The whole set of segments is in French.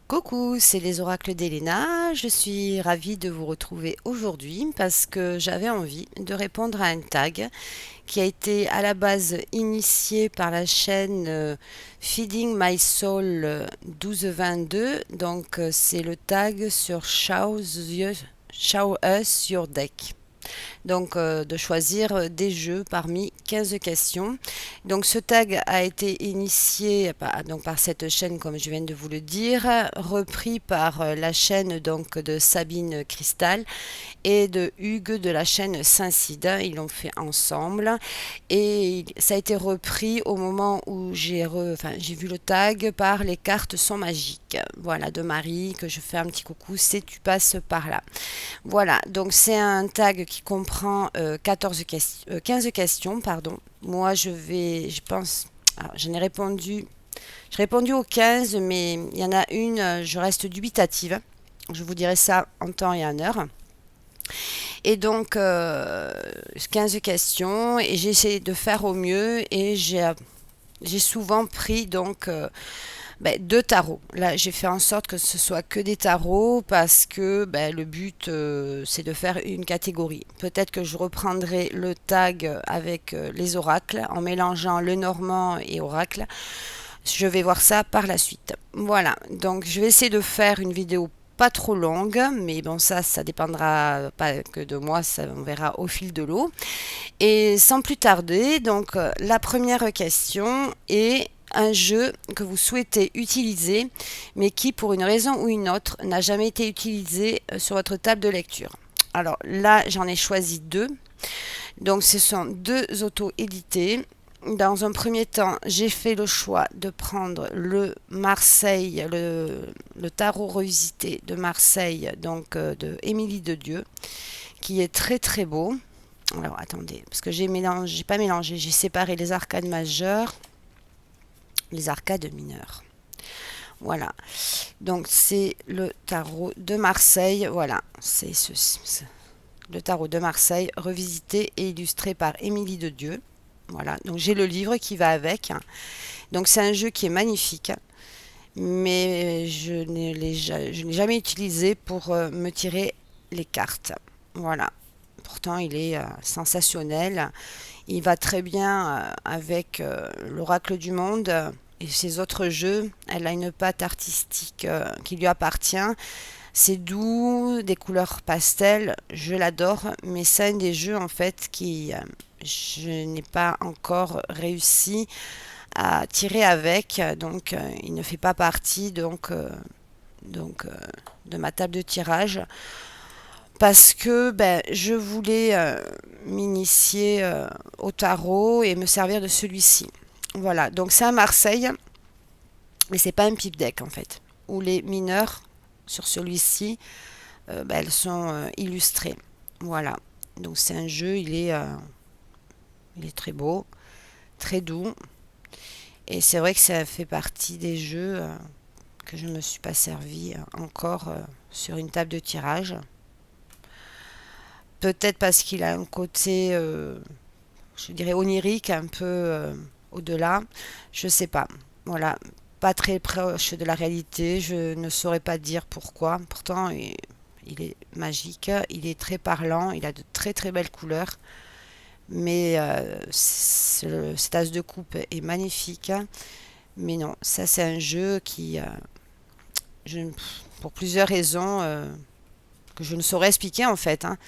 Coucou, c'est les oracles d'Elena. Je suis ravie de vous retrouver aujourd'hui parce que j'avais envie de répondre à un tag qui a été à la base initié par la chaîne Feeding My Soul 1222. C'est le tag sur Show Us Your Deck. De choisir des jeux parmi 15 questions. Donc ce tag a été initié par cette chaîne, comme je viens de vous le dire, repris par la chaîne de Sabine Cristal et de Hugues de la chaîne Saint-Cide. Ils l'ont fait ensemble et ça a été repris au moment où j'ai vu le tag par Les cartes sont magiques. Voilà, de Marie, que je fais un petit coucou, c'est tu passes par là. Voilà, donc c'est un tag qui comprend 15 questions, pardon. Moi, je pense, alors, j'ai répondu aux 15, mais il y en a une, je reste dubitative. Je vous dirai ça en temps et en heure. Et 15 questions, et j'ai essayé de faire au mieux, et j'ai souvent pris deux tarots. Là, j'ai fait en sorte que ce soit que des tarots parce que le but, c'est de faire une catégorie. Peut-être que je reprendrai le tag avec les oracles en mélangeant le normand et oracle. Je vais voir ça par la suite. Voilà, donc je vais essayer de faire une vidéo pas trop longue, mais bon, ça dépendra pas que de moi, ça on verra au fil de l'eau. Et sans plus tarder, la première question est un jeu que vous souhaitez utiliser, mais qui, pour une raison ou une autre, n'a jamais été utilisé sur votre table de lecture. Alors là, j'en ai choisi deux. Donc, ce sont deux auto-édités. Dans un premier temps, j'ai fait le choix de prendre le tarot revisité de Marseille, de Émilie de Dieu, qui est très très beau. Alors attendez, parce que j'ai pas mélangé, j'ai séparé les arcades majeures, les arcades mineures. Voilà. Donc c'est le tarot de Marseille. Voilà, le tarot de Marseille revisité et illustré par Émilie de Dieu. Voilà. Donc j'ai le livre qui va avec. Donc c'est un jeu qui est magnifique, mais je n'ai jamais utilisé pour me tirer les cartes. Voilà. Pourtant, il est sensationnel. Il va très bien avec l'Oracle du Monde et ses autres jeux. Elle a une patte artistique qui lui appartient. C'est doux, des couleurs pastel, je l'adore, mais c'est un des jeux en fait qui je n'ai pas encore réussi à tirer avec, il ne fait pas partie donc euh, de ma table de tirage parce que je voulais m'initier au tarot et me servir de celui-ci. Voilà, donc c'est à Marseille, mais c'est pas un pipe deck en fait, où les mineurs sur celui-ci, elles sont illustrées. Voilà, donc c'est un jeu, il est très beau, très doux, et c'est vrai que ça fait partie des jeux que je ne me suis pas servi encore sur une table de tirage. Peut-être parce qu'il a un côté je dirais onirique, un peu au-delà. Je sais pas. Voilà, pas très proche de la réalité. Je ne saurais pas dire pourquoi. Pourtant, il est magique, il est très parlant, il a de très très belles couleurs. Mais cet as de coupe est magnifique. Mais non, ça c'est un jeu qui, je- pour plusieurs raisons que je ne saurais expliquer en fait, hein,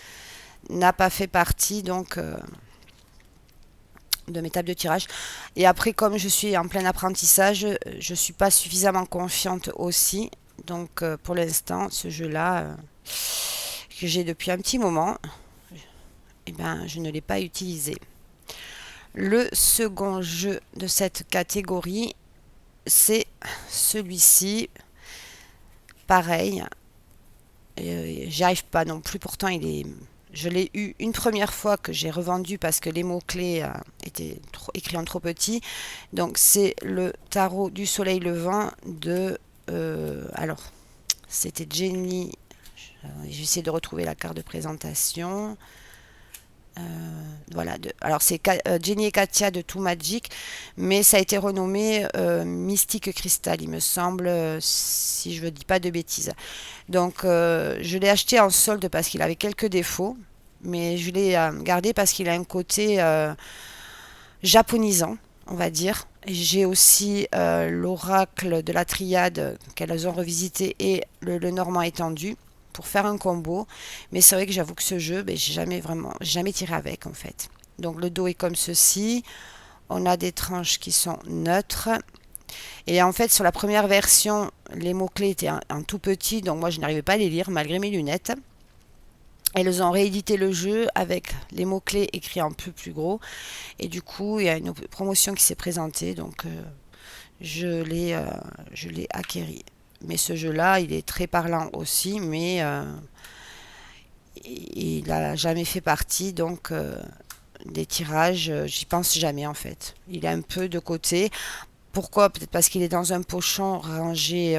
n'a pas fait partie de mes tables de tirage. Et après, comme je suis en plein apprentissage, je suis pas suffisamment confiante aussi. Pour l'instant, ce jeu-là, que j'ai depuis un petit moment, eh ben, je ne l'ai pas utilisé. Le second jeu de cette catégorie, c'est celui-ci. Pareil, j'y arrive pas non plus. Pourtant, je l'ai eu une première fois que j'ai revendu parce que les mots-clés étaient écrits en trop petit. Donc c'est le tarot du soleil levant alors, c'était Jenny. J'essaie de retrouver la carte de présentation. Voilà, alors c'est Jenny et Katia de Too Magic, mais ça a été renommé Mystique Crystal, il me semble, si je ne dis pas de bêtises. Donc je l'ai acheté en solde parce qu'il avait quelques défauts, mais je l'ai gardé parce qu'il a un côté japonisant, on va dire. J'ai aussi l'oracle de la triade qu'elles ont revisité et le normand étendu pour faire un combo. Mais c'est vrai que j'avoue que ce jeu, ben, j'ai jamais tiré avec en fait. Donc le dos est comme ceci. On a des tranches qui sont neutres. Et en fait, sur la première version, les mots-clés étaient en tout petit, donc moi je n'arrivais pas à les lire malgré mes lunettes. Elles ont réédité le jeu avec les mots-clés écrits un peu plus gros. Et du coup, il y a une promotion qui s'est présentée, donc je l'ai acquéri. Mais ce jeu-là, il est très parlant aussi, mais il n'a jamais fait partie donc des tirages. J'y pense jamais en fait. Il est un peu de côté. Pourquoi? Peut-être parce qu'il est dans un pochon rangé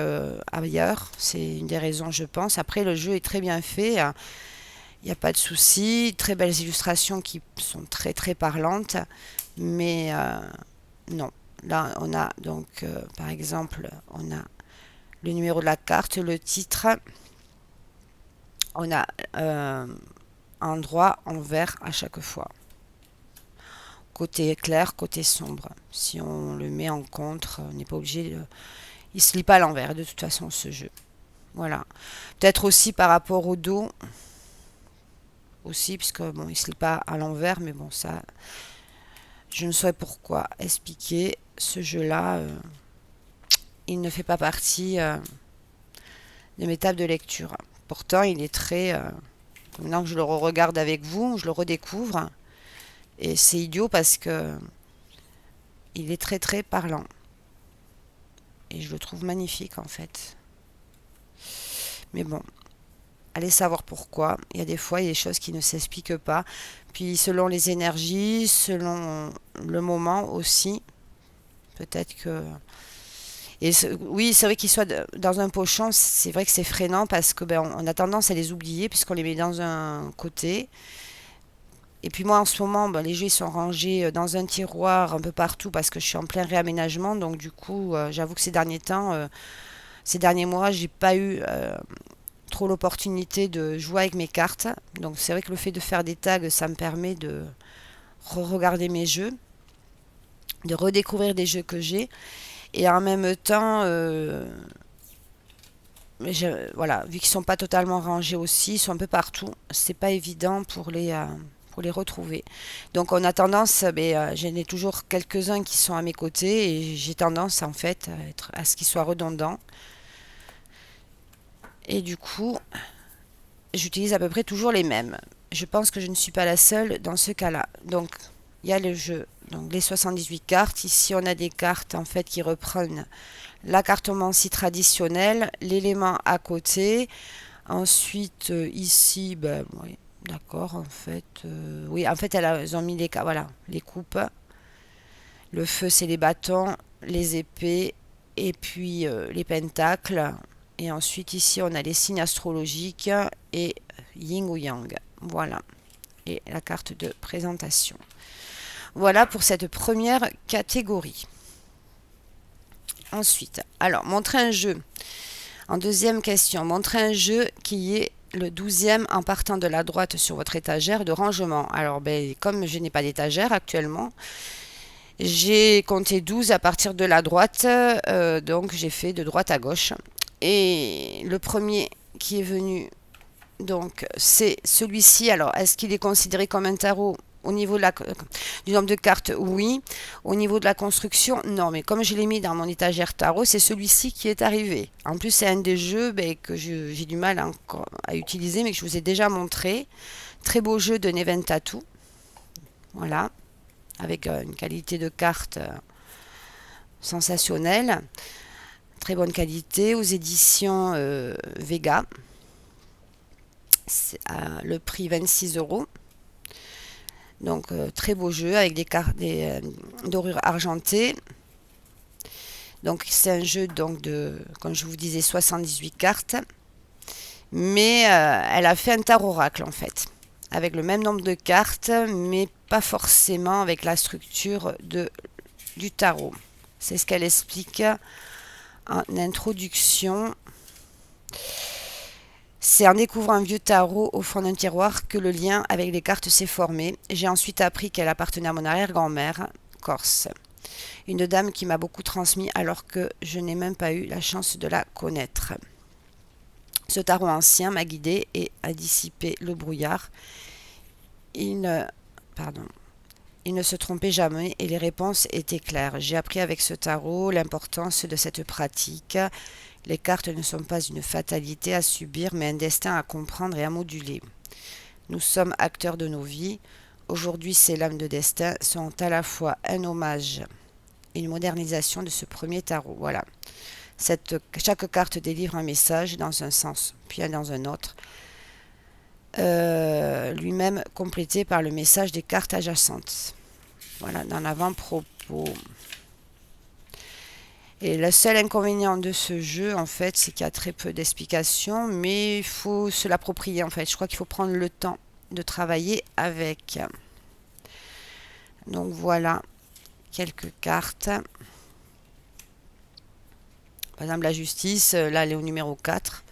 ailleurs. C'est une des raisons, je pense. Après, le jeu est très bien fait. Il n'y a pas de souci. Très belles illustrations qui sont très très parlantes. Mais non. Là, on a donc, par exemple, on a le numéro de la carte, le titre. On a un droit en vert à chaque fois. Côté clair, côté sombre. Si on le met en contre, on n'est pas obligé de... Il se lit pas à l'envers de toute façon ce jeu. Voilà. Peut-être aussi par rapport au dos. Aussi, puisque bon, il se lit pas à l'envers, mais bon, ça, je ne saurais pourquoi expliquer. Ce jeu-là, il ne fait pas partie de mes tables de lecture. Pourtant, il est très... maintenant que je le regarde avec vous, je le redécouvre. Et c'est idiot parce que il est très très parlant. Et je le trouve magnifique en fait. Mais bon, allez savoir pourquoi. Il y a des fois, il y a des choses qui ne s'expliquent pas. Puis selon les énergies, selon le moment aussi, peut-être que... Et oui, c'est vrai qu'ils soient dans un pochon, c'est vrai que c'est freinant parce que ben, on a tendance à les oublier puisqu'on les met dans un côté. Et puis moi en ce moment, ben, les jeux ils sont rangés dans un tiroir un peu partout parce que je suis en plein réaménagement. Donc du coup, j'avoue que ces derniers temps, ces derniers mois, j'ai pas eu trop l'opportunité de jouer avec mes cartes. Donc c'est vrai que le fait de faire des tags, ça me permet de re-regarder mes jeux, de redécouvrir des jeux que j'ai. Et en même temps, voilà, vu qu'ils sont pas totalement rangés aussi, ils sont un peu partout. C'est pas évident pour les retrouver. Donc on a tendance, j'en ai toujours quelques-uns qui sont à mes côtés et j'ai tendance en fait à ce qu'ils soient redondants. Et du coup, j'utilise à peu près toujours les mêmes. Je pense que je ne suis pas la seule dans ce cas-là. Donc il y a le jeu, donc les 78 cartes. Ici on a des cartes en fait qui reprennent la cartomancie traditionnelle, l'élément à côté. Ensuite, ici, ben, oui, d'accord, en fait, oui, en fait, elles ont mis voilà, les coupes. Le feu, c'est les bâtons, les épées, et puis les pentacles. Et ensuite, ici, on a les signes astrologiques et yin ou yang. Voilà. Et la carte de présentation. Voilà pour cette première catégorie. Ensuite, alors, montrer un jeu. En deuxième question, montrer un jeu qui est le 12e en partant de la droite sur votre étagère de rangement. Alors, ben, comme je n'ai pas d'étagère actuellement, j'ai compté 12 à partir de la droite, donc j'ai fait de droite à gauche. Et le premier qui est venu, donc, c'est celui-ci. Alors, est-ce qu'il est considéré comme un tarot? Au niveau du nombre de cartes, oui. Au niveau de la construction, non. Mais comme je l'ai mis dans mon étagère tarot, c'est celui-ci qui est arrivé. En plus, c'est un des jeux que j'ai du mal à utiliser, mais que je vous ai déjà montré. Très beau jeu de Neven Tattoo. Voilà. Avec une qualité de carte sensationnelle. Très bonne qualité. Aux éditions Vega. C'est à le prix 26 €. Donc très beau jeu avec des dorures argentées. Donc c'est un jeu donc de, comme je vous disais, 78 cartes. Mais elle a fait un tarot oracle en fait. avec le même nombre de cartes, mais pas forcément avec la structure du tarot. C'est ce qu'elle explique en introduction. C'est en découvrant un vieux tarot au fond d'un tiroir que le lien avec les cartes s'est formé. J'ai ensuite appris qu'elle appartenait à mon arrière-grand-mère, corse. Une dame qui m'a beaucoup transmis alors que je n'ai même pas eu la chance de la connaître. Ce tarot ancien m'a guidé et a dissipé le brouillard. Il ne se trompait jamais et les réponses étaient claires. J'ai appris avec ce tarot l'importance de cette pratique. Les cartes ne sont pas une fatalité à subir, mais un destin à comprendre et à moduler. Nous sommes acteurs de nos vies. Aujourd'hui, ces lames de destin sont à la fois un hommage et une modernisation de ce premier tarot. Voilà. Chaque carte délivre un message dans un sens, puis dans un autre. Lui-même complété par le message des cartes adjacentes. Voilà, dans l'avant-propos. Et le seul inconvénient de ce jeu, en fait, c'est qu'il y a très peu d'explications, mais il faut se l'approprier, en fait. Je crois qu'il faut prendre le temps de travailler avec. Donc voilà, quelques cartes. Par exemple, la justice, là, elle est au numéro 4.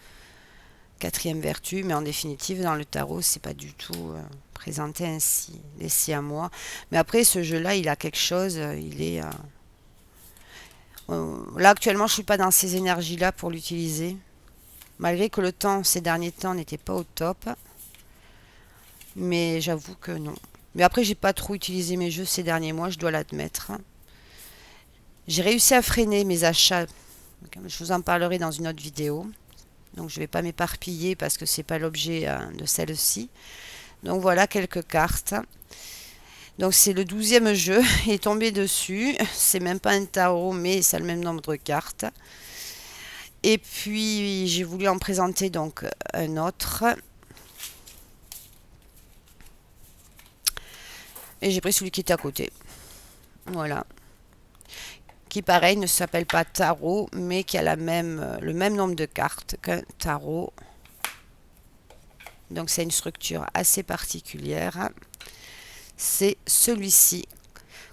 Quatrième vertu, mais en définitive, dans le tarot, c'est pas du tout présenté ainsi, laissé à moi. Mais après, ce jeu-là, il a quelque chose, il est... là, actuellement, je suis pas dans ces énergies-là pour l'utiliser. Malgré que le temps, ces derniers temps, n'était pas au top. Mais j'avoue que non. Mais après, j'ai pas trop utilisé mes jeux ces derniers mois, je dois l'admettre. J'ai réussi à freiner mes achats. Je vous en parlerai dans une autre vidéo. Donc je ne vais pas m'éparpiller parce que c'est pas l'objet de celle-ci. Donc voilà quelques cartes. Donc c'est le 12e jeu. Il est tombé dessus. C'est même pas un tarot, mais ça a le même nombre de cartes. Et puis j'ai voulu en présenter donc un autre. Et j'ai pris celui qui était à côté. Voilà. Qui pareil ne s'appelle pas tarot, mais qui a le même nombre de cartes qu'un tarot. Donc c'est une structure assez particulière. C'est celui-ci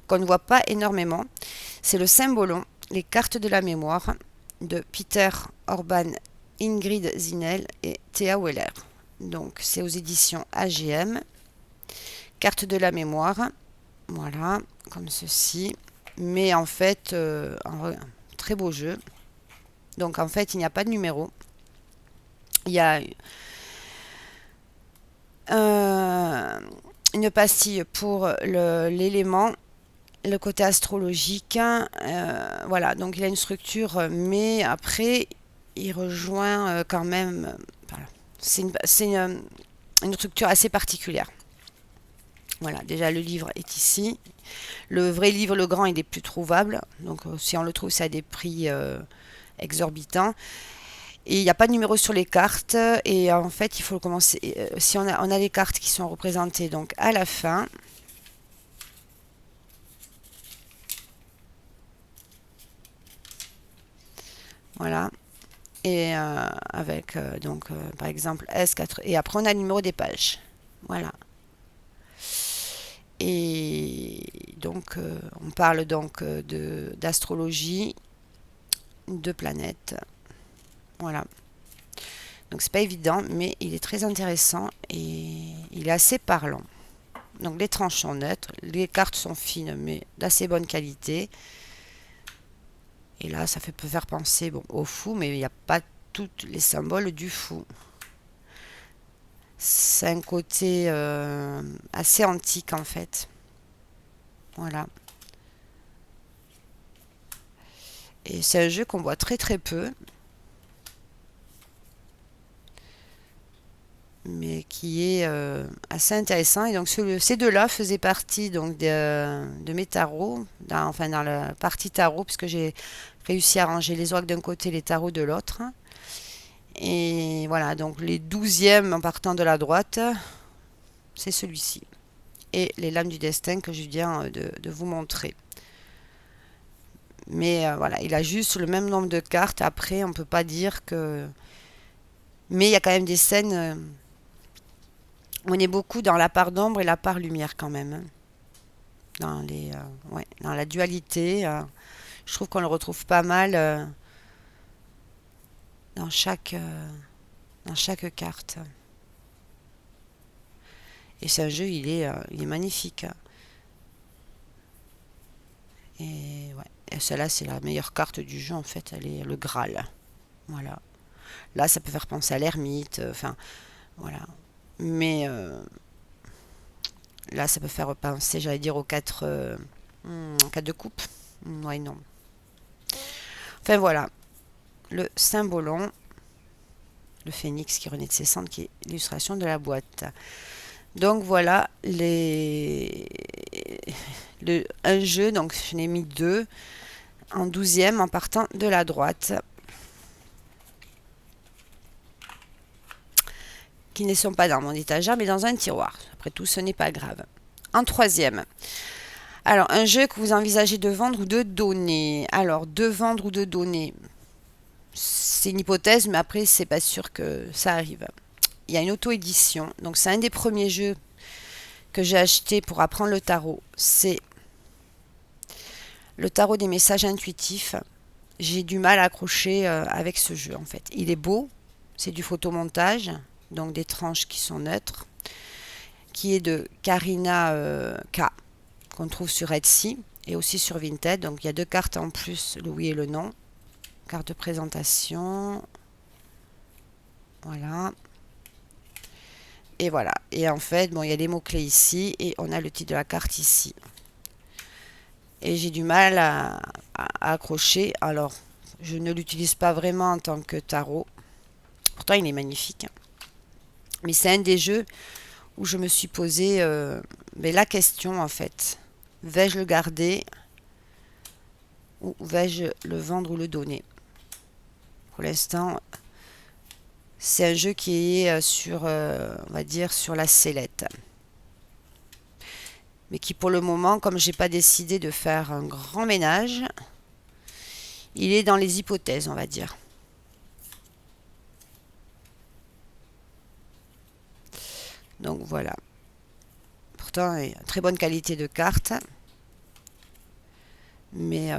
qu'on ne voit pas énormément. C'est le Symbolon, les cartes de la mémoire de Peter Orban, Ingrid Zinel et Théa Weller. Donc c'est aux éditions AGM. Cartes de la mémoire, voilà, comme ceci. Mais en fait, un très beau jeu. Donc en fait, il n'y a pas de numéro. Il y a une pastille pour l'élément, le côté astrologique. Voilà, donc il a une structure, mais après, il rejoint quand même... Voilà. C'est une structure assez particulière. Voilà, déjà le livre est ici. Le vrai livre, le grand, il est plus trouvable. Donc si on le trouve, c'est à des prix exorbitants. Et il n'y a pas de numéro sur les cartes. Et en fait, il faut commencer. Si on a les cartes qui sont représentées donc à la fin. Voilà. Et avec donc par exemple S4. Et après, on a le numéro des pages. Voilà. Et donc, on parle donc d'astrologie, de planètes. Voilà. Donc, c'est pas évident, mais il est très intéressant et il est assez parlant. Donc, les tranches sont neutres, les cartes sont fines, mais d'assez bonne qualité. Et là, ça peut faire penser au fou, mais il n'y a pas tous les symboles du fou. C'est un côté assez antique en fait. Voilà. Et c'est un jeu qu'on voit très très peu. Mais qui est assez intéressant. Et donc ces deux-là faisaient partie donc de mes tarots, enfin dans la partie tarot, puisque j'ai réussi à ranger les orques d'un côté, les tarots de l'autre. Et voilà, donc les 12e en partant de la droite, c'est celui-ci. Et les lames du destin que je viens de vous montrer. Mais voilà, il a juste le même nombre de cartes. Après, on ne peut pas dire que... Mais il y a quand même des scènes On est beaucoup dans la part d'ombre et la part lumière quand même, hein. Dans ouais, dans la dualité. Je trouve qu'on le retrouve pas mal dans dans chaque carte. Et c'est un jeu, il est magnifique. Et ouais. Et celle-là, c'est la meilleure carte du jeu en fait. Elle est le Graal. Voilà. Là, ça peut faire penser à l'ermite. Enfin, voilà. Mais là, ça peut faire penser, j'allais dire, aux quatre de coupe. Ouais, non. Enfin voilà, le Symbolon, le phénix qui renaît de ses cendres, qui est l'illustration de la boîte. Donc voilà un jeu, donc je n'ai mis deux en 12e en partant de la droite, qui ne sont pas dans mon étagère mais dans un tiroir. Après tout, ce n'est pas grave. En troisième, alors un jeu que vous envisagez de vendre ou de donner. Alors de vendre ou de donner, c'est une hypothèse, mais après c'est pas sûr que ça arrive. Il y a une auto-édition, donc c'est un des premiers jeux que j'ai acheté pour apprendre le tarot. C'est le tarot des messages intuitifs. J'ai du mal à accrocher avec ce jeu en fait. Il est beau, c'est du photomontage, donc des tranches qui sont neutres, qui est de Karina K, qu'on trouve sur Etsy et aussi sur Vinted. Donc il y a deux cartes en plus, le oui et le non. Carte de présentation. Voilà. Et voilà. Et en fait, bon, il y a les mots-clés ici et on a le titre de la carte ici. Et j'ai du mal à accrocher. Alors, je ne l'utilise pas vraiment en tant que tarot. Pourtant, il est magnifique. Mais c'est un des jeux où je me suis posé la question en fait. Vais-je le garder ou vais-je le vendre ou le donner? Pour l'instant, c'est un jeu qui est on va dire, sur la sellette. Mais qui pour le moment, comme j'ai pas décidé de faire un grand ménage, il est dans les hypothèses, on va dire. Donc voilà. Pourtant, il y a très bonne qualité de carte. Mais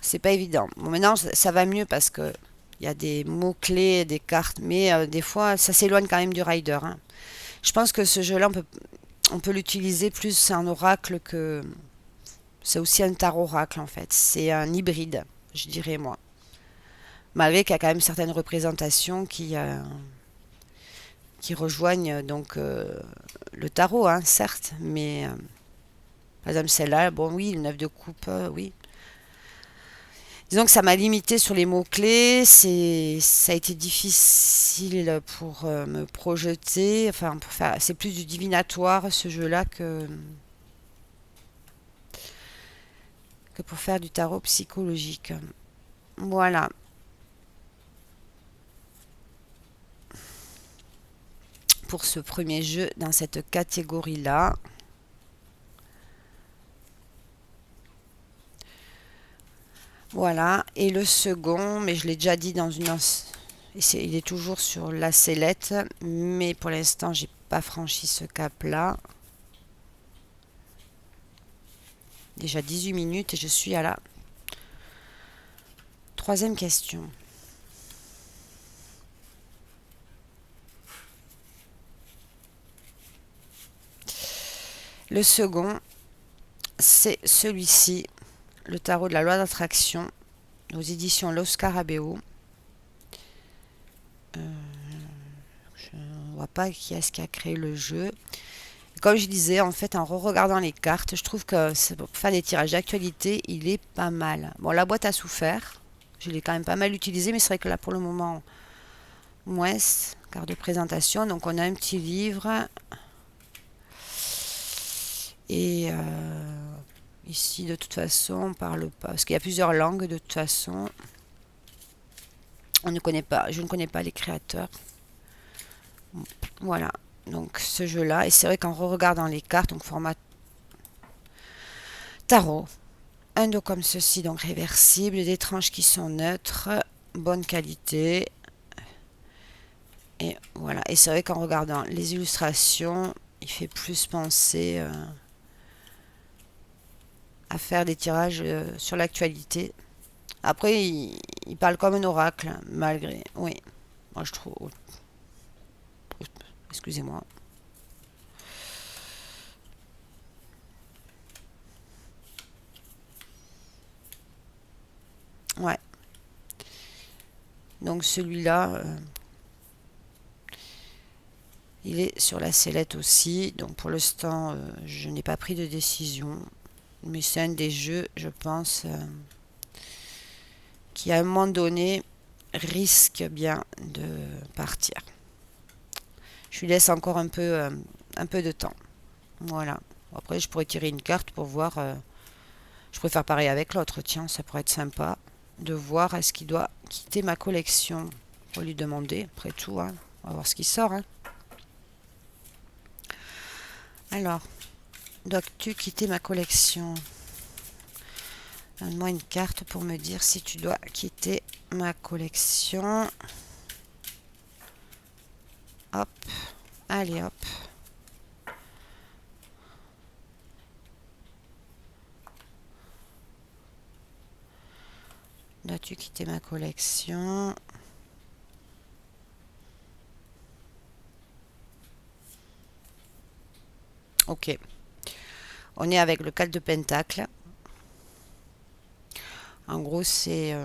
c'est pas évident. Bon, maintenant, ça va mieux parce que il y a des mots-clés, des cartes, mais des fois, ça s'éloigne quand même du rider, hein. Je pense que ce jeu-là, on peut l'utiliser plus en oracle que... C'est aussi un tarot oracle, en fait. C'est un hybride, je dirais, moi. Malgré qu'il y a quand même certaines représentations qui rejoignent donc le tarot, hein, certes, mais par exemple celle-là, bon oui, le 9 de coupe, oui. Disons que ça m'a limité sur les mots-clés, ça a été difficile pour me projeter, enfin pour faire, c'est plus du divinatoire ce jeu-là que pour faire du tarot psychologique. Voilà, pour ce premier jeu dans cette catégorie-là. Voilà, et le second, mais je l'ai déjà dit dans il est toujours sur la sellette, mais pour l'instant, j'ai pas franchi ce cap-là. Déjà 18 minutes et je suis à la troisième question. Le second, c'est celui-ci, le tarot de la loi d'attraction, aux éditions Los Scarabeo. Je ne vois pas qui est-ce qui a créé le jeu. Comme je disais, en fait, en re-regardant les cartes, je trouve que pour faire des tirages d'actualité, il est pas mal. Bon, la boîte a souffert. Je l'ai quand même pas mal utilisée, mais c'est vrai que là, pour le moment, moins, carte de présentation. Donc, on a un petit livre. Et ici, de toute façon, on parle pas. Parce qu'il y a plusieurs langues, de toute façon. On ne connaît pas, je ne connais pas les créateurs. Voilà. Donc, ce jeu-là. Et c'est vrai qu'en re-regardant les cartes, donc format tarot, un dos comme ceci, donc réversible, des tranches qui sont neutres, bonne qualité. Et voilà. Et c'est vrai qu'en regardant les illustrations, il fait plus penser à faire des tirages sur l'actualité. Après, il parle comme un oracle, malgré. Oui, moi je trouve. Excusez-moi. Ouais. Donc celui-là, il est sur la sellette aussi. Donc pour l'instant, je n'ai pas pris de décision. Mais c'est un des jeux, je pense, qui à un moment donné risque bien de partir. Je lui laisse encore un peu de temps. Voilà. Après, je pourrais tirer une carte pour voir. Je préfère pareil avec l'autre. Tiens, ça pourrait être sympa de voir est-ce qu'il doit quitter ma collection. Pour lui demander, après tout, hein. On va voir ce qui sort. Hein. Alors, dois-tu quitter ma collection? Donne-moi une carte pour me dire si tu dois quitter ma collection. Hop. Allez, hop. Dois-tu quitter ma collection? Ok. On est avec le 4 de Pentacle. En gros, c'est...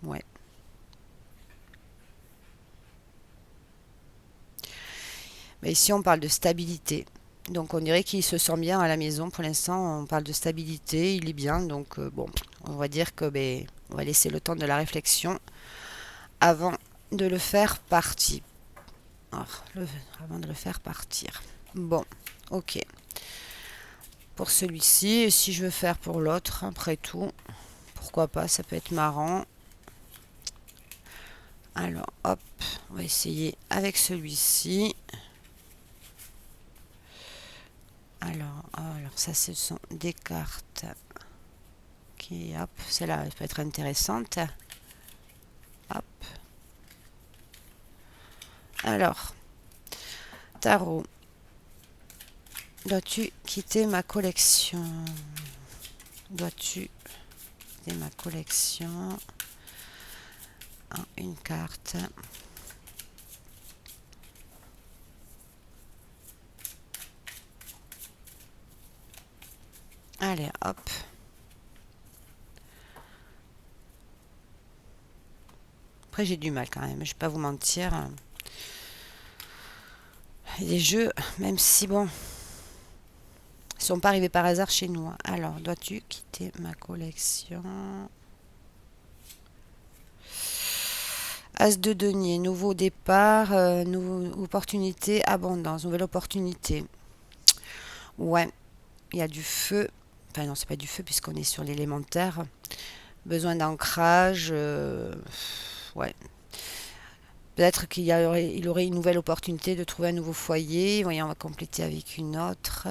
ouais. Mais ici, on parle de stabilité. Donc, on dirait qu'il se sent bien à la maison. Pour l'instant, on parle de stabilité. Il est bien. Donc, bon, on va dire que ben, on va laisser le temps de la réflexion avant de le faire partir. Avant de le faire partir. Bon, ok. Pour celui-ci, si je veux faire pour l'autre, après tout, pourquoi pas, ça peut être marrant. Alors, hop, on va essayer avec celui-ci. Alors ça, ce sont des cartes qui, hop, celle-là, peut être intéressante. Hop. Alors, tarot. Dois-tu quitter ma collection? Dois-tu quitter ma collection? Une carte. Allez, hop. Après, j'ai du mal quand même, je vais pas vous mentir. Les jeux, même si bon, ils sont pas arrivés par hasard chez nous. Alors, dois-tu quitter ma collection? As de denier, nouveau départ, nouvelle opportunité, abondance, nouvelle opportunité. Ouais, il y a du feu. Enfin non, c'est pas du feu puisqu'on est sur l'élémentaire. Besoin d'ancrage. Ouais. Peut-être il aurait une nouvelle opportunité de trouver un nouveau foyer. Voyons, on va compléter avec une autre.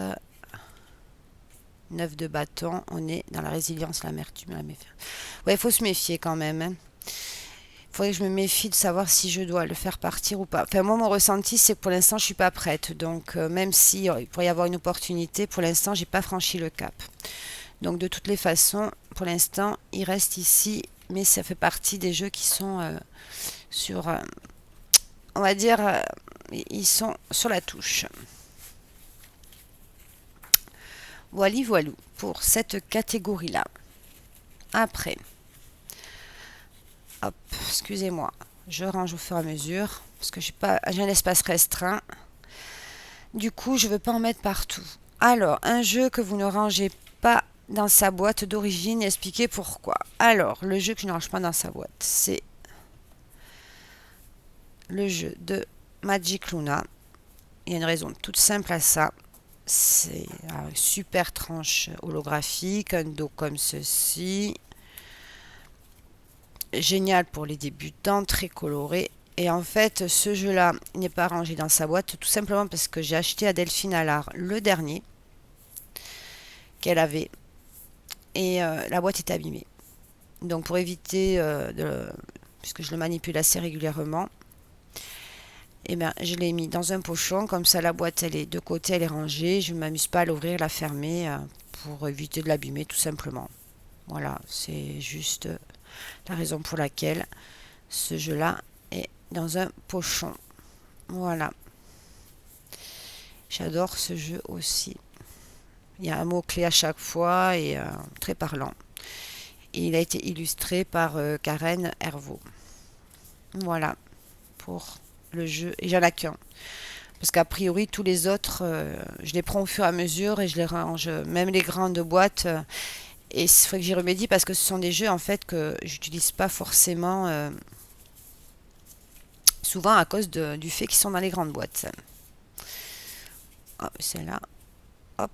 9 de bâton. On est dans la résilience, l'amertume, la méfiance. Ouais, il faut se méfier quand même. Hein. Il faudrait que je me méfie de savoir si je dois le faire partir ou pas. Enfin, moi, mon ressenti, c'est que pour l'instant, je suis pas prête. Donc, même si il pourrait y avoir une opportunité, pour l'instant, j'ai pas franchi le cap. Donc, de toutes les façons, pour l'instant, il reste ici, mais ça fait partie des jeux qui sont sur, on va dire, ils sont sur la touche. Voilà, voilou pour cette catégorie-là. Après, hop, excusez-moi, je range au fur et à mesure parce que j'ai un espace restreint. Du coup, je ne veux pas en mettre partout. Alors, un jeu que vous ne rangez pas dans sa boîte d'origine, expliquez pourquoi. Alors, le jeu que je ne range pas dans sa boîte, c'est le jeu de Magic Luna. Il y a une raison toute simple à ça. C'est une super tranche holographique, un dos comme ceci. Génial pour les débutants, très coloré. Et en fait, ce jeu-là n'est pas rangé dans sa boîte, tout simplement parce que j'ai acheté à Delphine Allard le dernier qu'elle avait. Et la boîte est abîmée. Donc pour éviter, puisque je le manipule assez régulièrement, Et bien, je l'ai mis dans un pochon, comme ça la boîte, elle est de côté, elle est rangée. Je ne m'amuse pas à l'ouvrir, la fermer pour éviter de l'abîmer, tout simplement. Voilà, c'est juste la raison pour laquelle ce jeu-là est dans un pochon. Voilà. J'adore ce jeu aussi. Il y a un mot-clé à chaque fois et très parlant. Et il a été illustré par Karen Hervaux. Voilà pour le jeu. Et j'en ai qu'un. Parce qu'a priori, tous les autres, je les prends au fur et à mesure et je les range, même les grandes boîtes. Et il faudrait que j'y remédie parce que ce sont des jeux en fait que j'utilise pas forcément souvent à cause du fait qu'ils sont dans les grandes boîtes. Hop, c'est là. Hop.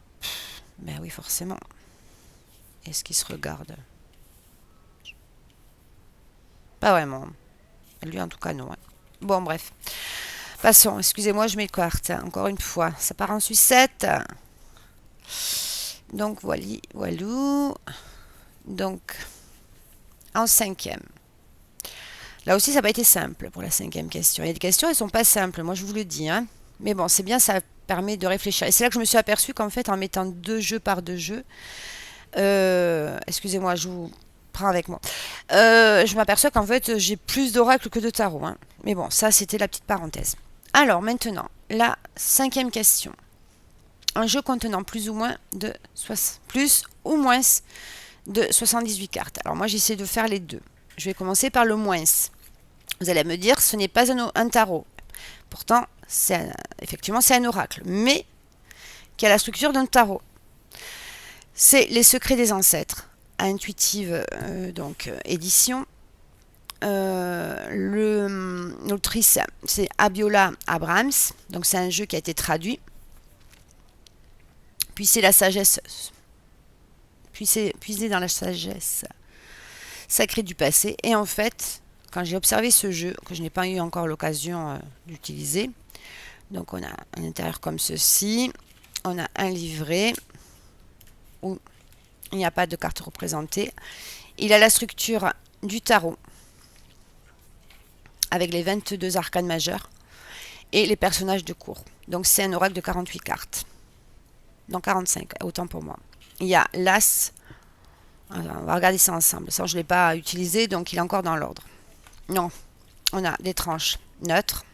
Ben oui, forcément. Est-ce qu'ils se regardent? Pas vraiment. Lui, en tout cas, non. Hein. Bon, bref. Passons. Excusez-moi, je m'écarte. Encore une fois. Ça part en sucette. Donc, voilou. Donc, en cinquième. Là aussi, ça n'a pas été simple pour la cinquième question. Il y a des questions, elles sont pas simples. Moi, je vous le dis. Hein. Mais bon, c'est bien, ça permet de réfléchir. Et c'est là que je me suis aperçue qu'en fait, en mettant 2 jeux par 2 jeux, excusez-moi, je vous prends avec moi. Je m'aperçois qu'en fait, j'ai plus d'oracles que de tarot. Hein. Mais bon, ça, c'était la petite parenthèse. Alors, maintenant, la cinquième question. Un jeu contenant plus ou moins de 78 cartes. Alors, moi, j'essaie de faire les deux. Je vais commencer par le moins. Vous allez me dire, ce n'est pas un tarot. Pourtant, effectivement, c'est un oracle, mais qui a la structure d'un tarot. C'est Les Secrets des Ancêtres, Intuitive édition. L'autrice, c'est Abiola Abrams, donc c'est un jeu qui a été traduit. Puis c'est la sagesse, puisé dans la sagesse sacrée du passé. Et en fait, quand j'ai observé ce jeu, que je n'ai pas eu encore l'occasion d'utiliser, donc on a un intérieur comme ceci, on a un livret où il n'y a pas de carte représentée. Il a la structure du tarot avec les 22 arcanes majeurs et les personnages de cour. Donc c'est un oracle de 48 cartes. Donc 45, autant pour moi. Il y a l'As. On va regarder ça ensemble. Ça, je ne l'ai pas utilisé, donc il est encore dans l'ordre. Non, on a des tranches neutres,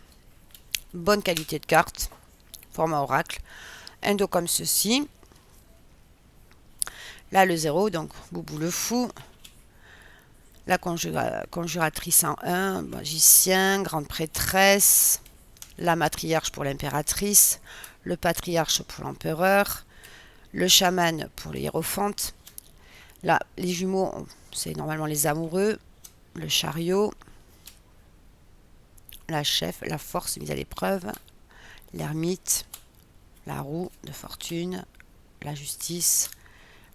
bonne qualité de carte, format oracle, un dos comme ceci. Là, le 0, donc Boubou le fou. La conjuratrice en 1, magicien, grande prêtresse, la matriarche pour l'impératrice, le patriarche pour l'empereur, le chaman pour le hiérophante. Là, les jumeaux, c'est normalement les amoureux, le chariot, la chef, la force mise à l'épreuve, l'ermite, la roue de fortune, la justice,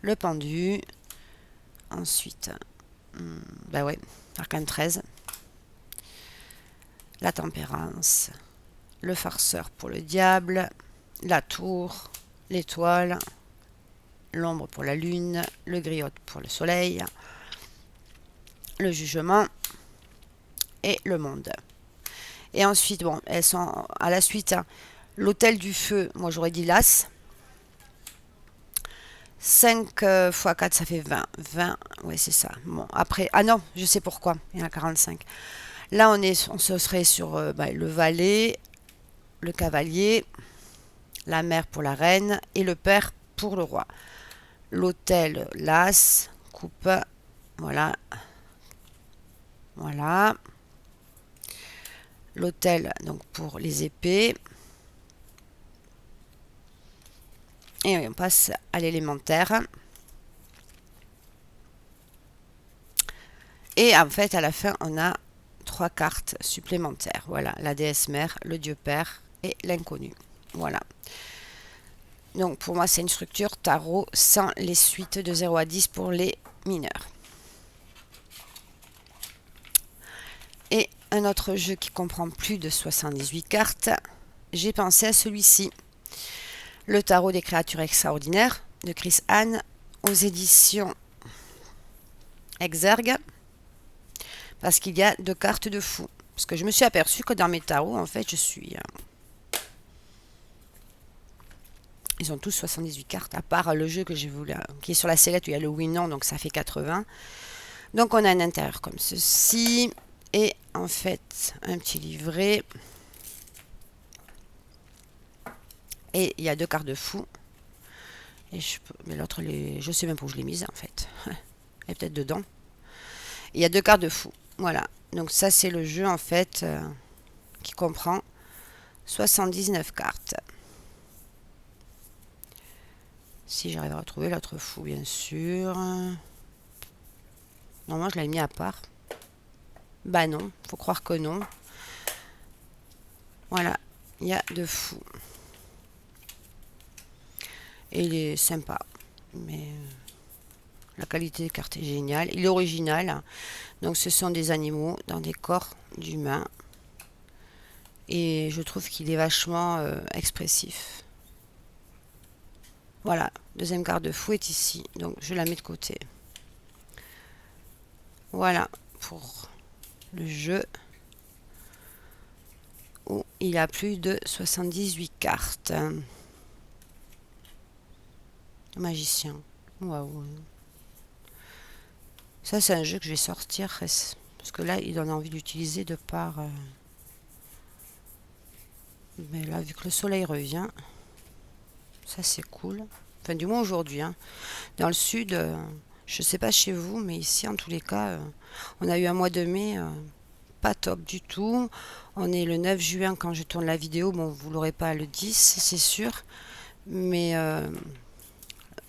le pendu. Ensuite, arcane 13, la tempérance, le farceur pour le diable, la tour, l'étoile, l'ombre pour la lune, le griotte pour le soleil, le jugement et le monde. Et ensuite, bon, elles sont à la suite. Hein, l'autel du feu, moi j'aurais dit l'as. 5 x 4, ça fait 20. 20, ouais, c'est ça. Bon, après, ah non, je sais pourquoi. Il y en a 45. Là, on se serait sur le valet, le cavalier, la mère pour la reine et le père pour le roi. L'autel, l'as, coupe, voilà. Voilà. L'autel, donc pour les épées. Et on passe à l'élémentaire. Et en fait, à la fin, on a 3 cartes supplémentaires. Voilà, la déesse mère, le dieu père et l'inconnu. Voilà. Donc pour moi, c'est une structure tarot sans les suites de 0 à 10 pour les mineurs. Et un autre jeu qui comprend plus de 78 cartes, j'ai pensé à celui-ci. Le tarot des créatures extraordinaires de Chris Hahn aux éditions Exergue. Parce qu'il y a 2 cartes de fou. Parce que je me suis aperçue que dans mes tarots, en fait, ils ont tous 78 cartes, à part le jeu que j'ai voulu, qui est sur la sellette où il y a le oui-non, donc ça fait 80. Donc on a un intérieur comme ceci. Et en fait, un petit livret. Et il y a 2 cartes de fou. Et mais l'autre, je sais même pas où je l'ai mise en fait. Elle est peut-être dedans. Il y a 2 cartes de fou. Voilà. Donc ça c'est le jeu en fait qui comprend 79 cartes. Si j'arrive à retrouver l'autre fou, bien sûr. Normalement je l'avais mis à part. Bah non, faut croire que non. Voilà, il y a 2 fous. Et il est sympa. Mais la qualité des cartes est géniale. Il est original. Donc ce sont des animaux dans des corps d'humains. Et je trouve qu'il est vachement expressif. Voilà, deuxième carte de fou est ici. Donc je la mets de côté. Voilà pour le jeu où il a plus de 78 cartes. Magicien. Waouh. Ça, c'est un jeu que je vais sortir. Parce que là, il en a envie d'utiliser de par... Mais là, vu que le soleil revient, ça, c'est cool. Enfin, du moins aujourd'hui. Hein. Dans le sud, je sais pas chez vous, mais ici, en tous les cas, on a eu un mois de mai pas top du tout. On est le 9 juin quand je tourne la vidéo. Bon, vous l'aurez pas le 10, c'est sûr. Mais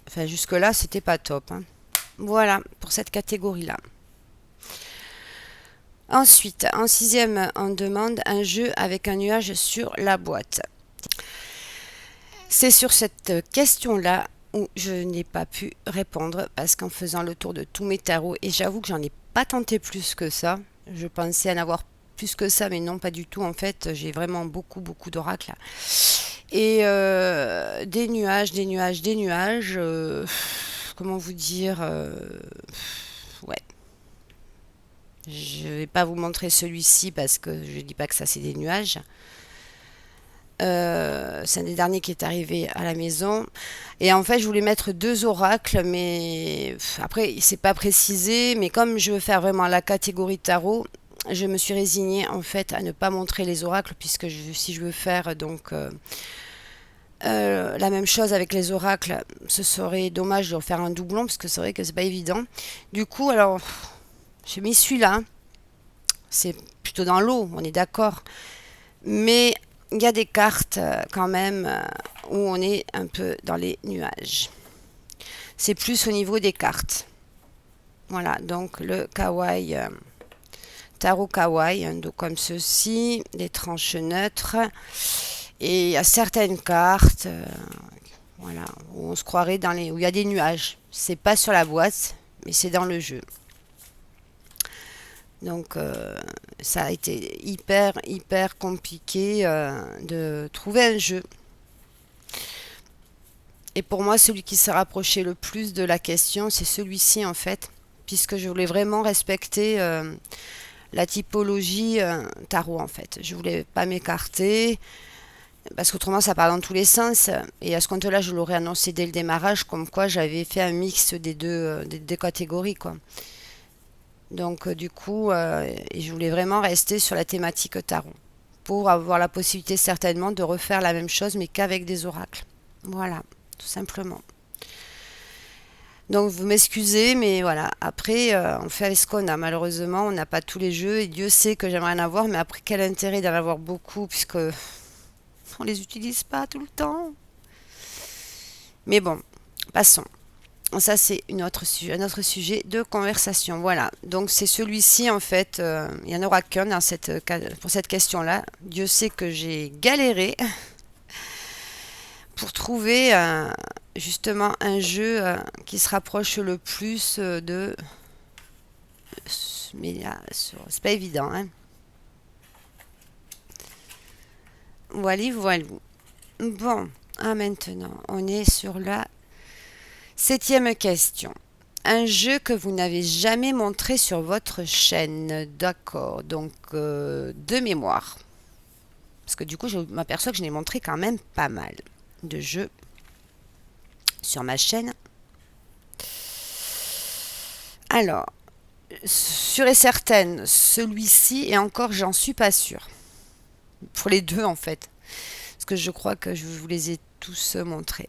enfin, jusque-là, c'était pas top. Hein. Voilà, pour cette catégorie-là. Ensuite, en 6e, on demande un jeu avec un nuage sur la boîte. C'est sur cette question-là où je n'ai pas pu répondre parce qu'en faisant le tour de tous mes tarots, et j'avoue que j'en ai pas tenté plus que ça. Je pensais en avoir plus que ça, mais non, pas du tout. En fait, j'ai vraiment beaucoup d'oracles. Et des nuages, des nuages, des nuages. Comment vous dire ouais. Je vais pas vous montrer celui-ci parce que je dis pas que ça c'est des nuages. C'est un des derniers qui est arrivé à la maison. Et en fait, je voulais mettre 2 oracles, mais après, c'est pas précisé. Mais comme je veux faire vraiment la catégorie tarot, je me suis résignée en fait à ne pas montrer les oracles, puisque si je veux faire donc la même chose avec les oracles, ce serait dommage de faire un doublon, parce que c'est vrai que c'est pas évident. Du coup, alors, j'ai mis celui-là. C'est plutôt dans l'eau, on est d'accord. Mais il y a des cartes quand même où on est un peu dans les nuages. C'est plus au niveau des cartes. Voilà, donc le kawaii, tarot kawaii, donc comme ceci, des tranches neutres. Et il y a certaines cartes voilà, où on se croirait où il y a des nuages. C'est pas sur la boîte, mais c'est dans le jeu. Donc ça a été hyper compliqué de trouver un jeu. Et pour moi, celui qui s'est rapproché le plus de la question, c'est celui-ci en fait, puisque je voulais vraiment respecter la typologie tarot en fait. Je voulais pas m'écarter, parce qu'autrement ça part dans tous les sens. Et à ce compte-là, je l'aurais annoncé dès le démarrage, comme quoi j'avais fait un mix des deux catégories, quoi. Donc du coup, je voulais vraiment rester sur la thématique tarot, pour avoir la possibilité certainement de refaire la même chose, mais qu'avec des oracles. Voilà, tout simplement. Donc vous m'excusez, mais voilà, après, on fait avec ce qu'on a. Malheureusement, on n'a pas tous les jeux, et Dieu sait que j'aimerais en avoir, mais après, quel intérêt d'en avoir beaucoup, puisque on les utilise pas tout le temps. Mais bon, passons. Ça, c'est un autre sujet de conversation. Voilà. Donc, c'est celui-ci, en fait. Il n'y en aura qu'un pour cette question-là. Dieu sait que j'ai galéré pour trouver justement un jeu qui se rapproche le plus de... Mais là, c'est pas évident. Hein. Voilà. Bon, maintenant, on est sur la 7e question. Un jeu que vous n'avez jamais montré sur votre chaîne. D'accord, donc de mémoire. Parce que du coup, je m'aperçois que je n'ai montré quand même pas mal de jeux sur ma chaîne. Alors, sûr et certaine, celui-ci, et encore, j'en suis pas sûre. Pour les deux, en fait. Parce que je crois que je vous les ai tous montrés.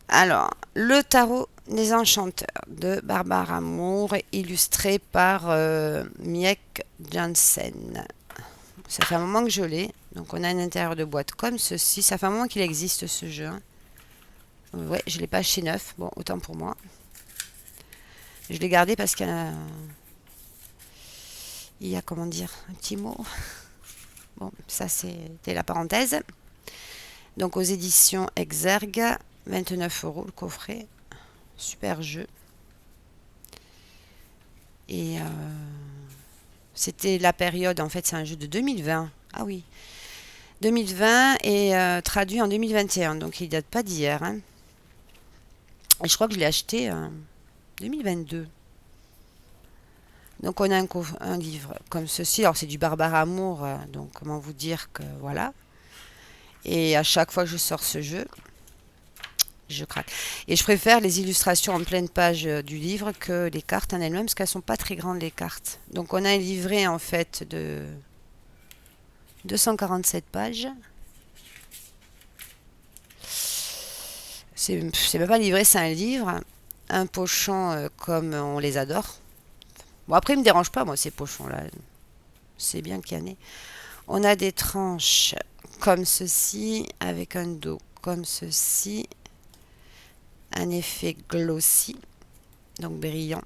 Alors, le tarot des enchanteurs de Barbara Moore, illustré par Miek Jansen. Ça fait un moment que je l'ai. Donc, on a un intérieur de boîte comme ceci. Ça fait un moment qu'il existe ce jeu. Hein. Ouais, je l'ai pas acheté neuf. Bon, autant pour moi. Je l'ai gardé parce qu'il y a, comment dire, un petit mot. Bon, ça c'était la parenthèse. Donc aux éditions Exergue, 29 € le coffret. Super jeu. Et c'était la période, en fait c'est un jeu de 2020. Ah oui. 2020 et traduit en 2021. Donc il date pas d'hier. Hein. Et je crois que je l'ai acheté en 2022. Donc on a un livre comme ceci. Alors c'est du Barbara Moore. Donc comment vous dire que voilà. Et à chaque fois que je sors ce jeu, je craque. Et je préfère les illustrations en pleine page du livre que les cartes en elles-mêmes, parce qu'elles sont pas très grandes les cartes. Donc on a un livret en fait de 247 pages. C'est même pas un livret, c'est un livre. Un pochon comme on les adore. Bon après il me dérange pas moi ces pochons-là. C'est bien canné. On a des tranches comme ceci, avec un dos comme ceci. Un effet glossy, donc brillant.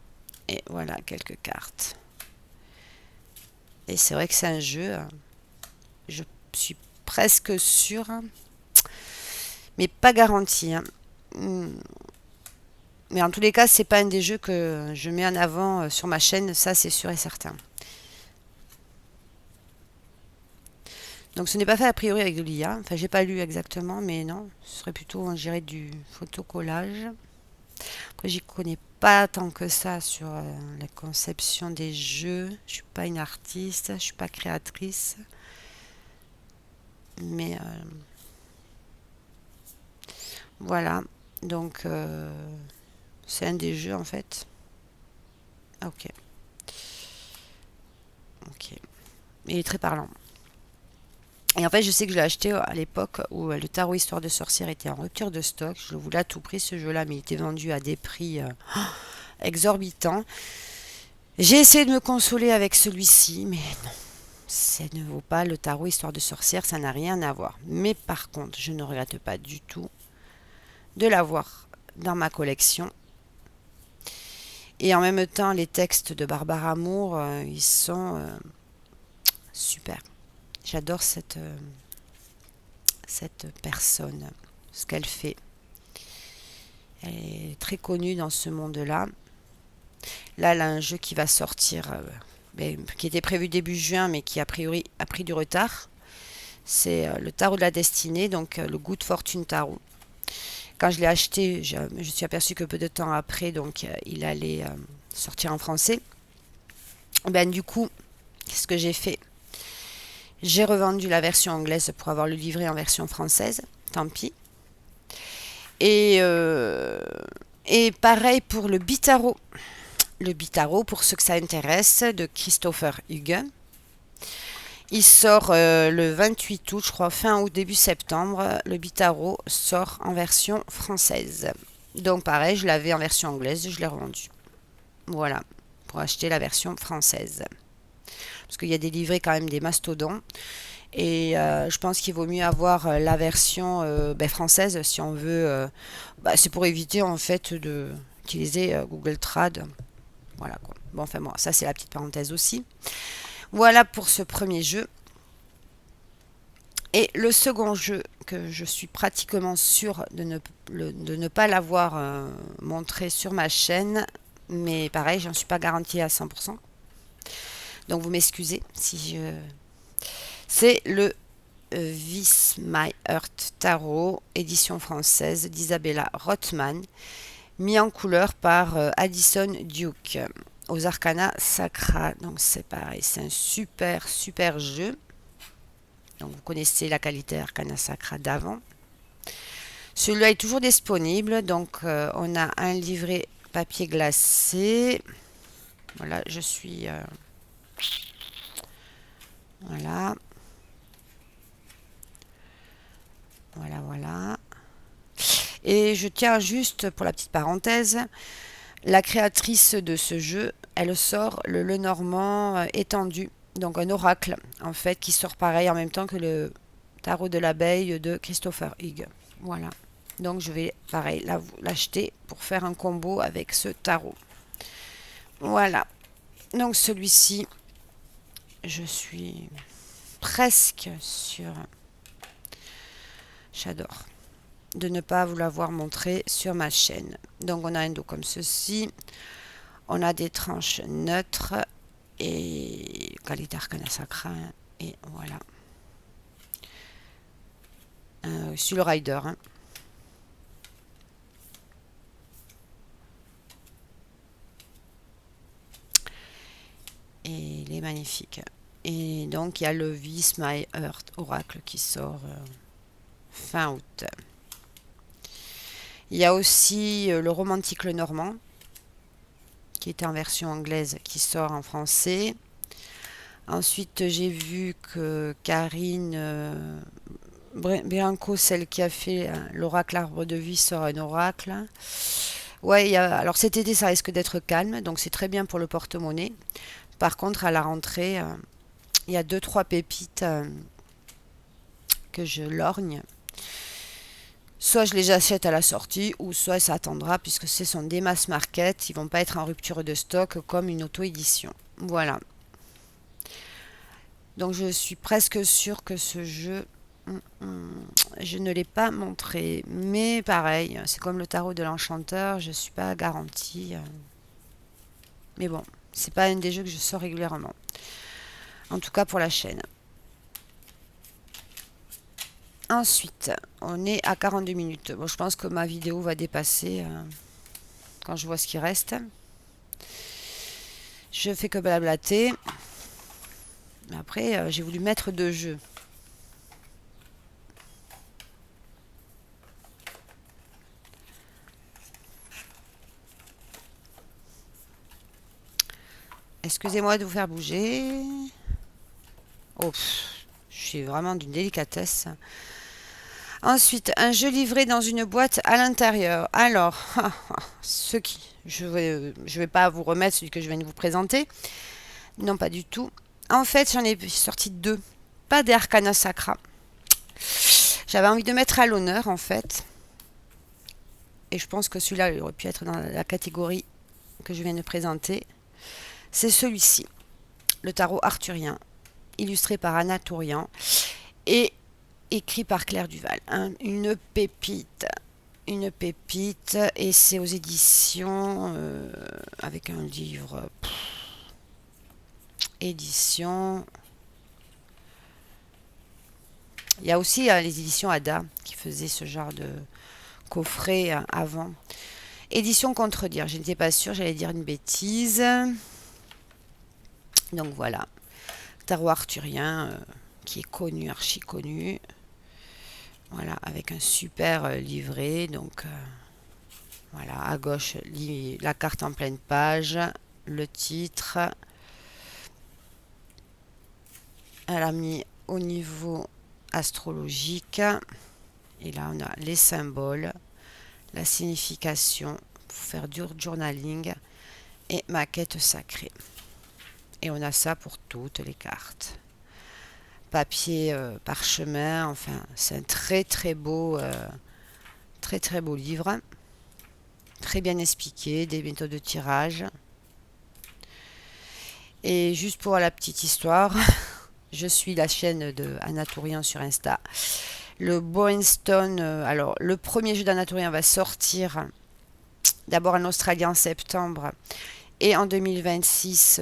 Et voilà quelques cartes. Et c'est vrai que c'est un jeu, je suis presque sûre, mais pas garantie. Hein. Mais en tous les cas, c'est pas un des jeux que je mets en avant sur ma chaîne, ça c'est sûr et certain. Donc ce n'est pas fait a priori avec de l'IA. Enfin, j'ai pas lu exactement, mais non, ce serait plutôt, on dirait, du photocollage. Après, j'y connais pas tant que ça sur la conception des jeux. Je suis pas une artiste, je suis pas créatrice. Mais voilà. Donc c'est un des jeux en fait. Ah, ok. Ok. Il est très parlant. Et en fait, je sais que je l'ai acheté à l'époque où le tarot Histoire de sorcière était en rupture de stock. Je le voulais à tout prix ce jeu-là, mais il était vendu à des prix exorbitants. J'ai essayé de me consoler avec celui-ci, mais non, ça ne vaut pas le tarot Histoire de sorcière, ça n'a rien à voir. Mais par contre, je ne regrette pas du tout de l'avoir dans ma collection. Et en même temps, les textes de Barbara Moore, ils sont super. J'adore cette personne, ce qu'elle fait. Elle est très connue dans ce monde-là. Là, elle a un jeu qui va sortir, qui était prévu début juin, mais qui a priori a pris du retard. C'est le tarot de la destinée, donc le Good Fortune Tarot. Quand je l'ai acheté, je suis aperçue que peu de temps après, donc il allait sortir en français. Ben, du coup, qu'est-ce que j'ai fait? J'ai revendu la version anglaise pour avoir le livret en version française. Tant pis. Et, et pareil pour le Bitaro. Le Bitaro, pour ceux que ça intéresse, de Christopher Huguen. Il sort le 28 août, je crois, fin août, début septembre. Le Bitaro sort en version française. Donc pareil, je l'avais en version anglaise, je l'ai revendu. Voilà, pour acheter la version française. Parce qu'il y a des livrets quand même des mastodons. Et je pense qu'il vaut mieux avoir la version française si on veut. C'est pour éviter en fait d'utiliser Google Trad. Voilà quoi. Bon, enfin bon, ça c'est la petite parenthèse aussi. Voilà pour ce premier jeu. Et le second jeu que je suis pratiquement sûre de ne pas l'avoir montré sur ma chaîne. Mais pareil, j'en suis pas garantie à 100%. Donc vous m'excusez si je... C'est le This My Heart Tarot, édition française d'Isabella Rothman. mis en couleur par Addison Duke aux Arcana Sacra. Donc c'est pareil, c'est un super super jeu. Donc vous connaissez la qualité Arcana Sacra d'avant. Celui-là est toujours disponible. Donc on a un livret papier glacé. Voilà, je suis... voilà. Voilà, voilà. Et je tiens juste, pour la petite parenthèse, la créatrice de ce jeu, elle sort le Lenormand étendu, donc un oracle, en fait, qui sort pareil en même temps que le tarot de l'abeille de Christopher Hughes. Voilà. Donc je vais, pareil, l'acheter pour faire un combo avec ce tarot. Voilà. Donc celui-ci, je suis presque sûre. J'adore de ne pas vous l'avoir montré sur ma chaîne. Donc on a un dos comme ceci, on a des tranches neutres et qualité Arcana Sacra, et voilà. Sur le rider, hein. Et il est magnifique. Et donc il y a le Vis My Earth Oracle qui sort fin août. Il y a aussi le Romantique Le Normand, qui était en version anglaise, qui sort en français. Ensuite, j'ai vu que Karine Bianco, celle qui a fait l'oracle Arbre de Vie, sort un oracle. Ouais, alors cet été, ça risque d'être calme, donc c'est très bien pour le porte-monnaie. Par contre, à la rentrée, il y a deux, trois pépites que je lorgne. Soit je les achète à la sortie, ou soit ça attendra, puisque ce sont des mass market. Ils vont pas être en rupture de stock comme une auto-édition. Voilà. Donc je suis presque sûre que ce jeu, je ne l'ai pas montré. Mais pareil, c'est comme le tarot de l'enchanteur, je ne suis pas garantie. Mais bon, c'est pas un des jeux que je sors régulièrement. En tout cas pour la chaîne. Ensuite, on est à 42 minutes. Bon, je pense que ma vidéo va dépasser quand je vois ce qui reste. Je fais que blablater. Après, j'ai voulu mettre deux jeux. Excusez-moi de vous faire bouger. Oh, je suis vraiment d'une délicatesse. Ensuite, un jeu livré dans une boîte à l'intérieur. Alors, je vais pas vous remettre celui que je viens de vous présenter. Non, pas du tout. En fait, j'en ai sorti deux. Pas des Arcana Sacra. J'avais envie de mettre à l'honneur, en fait. Et je pense que celui-là, il aurait pu être dans la catégorie que je viens de présenter. C'est celui-ci. Le tarot arthurien. Illustré par Anna Tourian. Et écrit par Claire Duval. Une pépite. Une pépite. Et c'est aux éditions avec un livre. Édition. Il y a aussi les éditions Ada qui faisaient ce genre de coffret avant. Édition Contredire. Je n'étais pas sûre, j'allais dire une bêtise. Donc voilà. Tarot arthurien qui est connu, archi connu. Voilà, avec un super livret. Donc voilà, à gauche, la carte en pleine page, le titre. Elle a mis au niveau astrologique. Et là, on a les symboles, la signification pour faire du journaling et maquette sacrée. Et on a ça pour toutes les cartes. Papier parchemin, enfin, c'est un très très beau livre. Très bien expliqué, des méthodes de tirage. Et juste pour la petite histoire, je suis la chaîne de Anna Tourian sur Insta. Le Bornstone, alors le premier jeu d'Anna Tourian va sortir d'abord en Australie en septembre et en 2026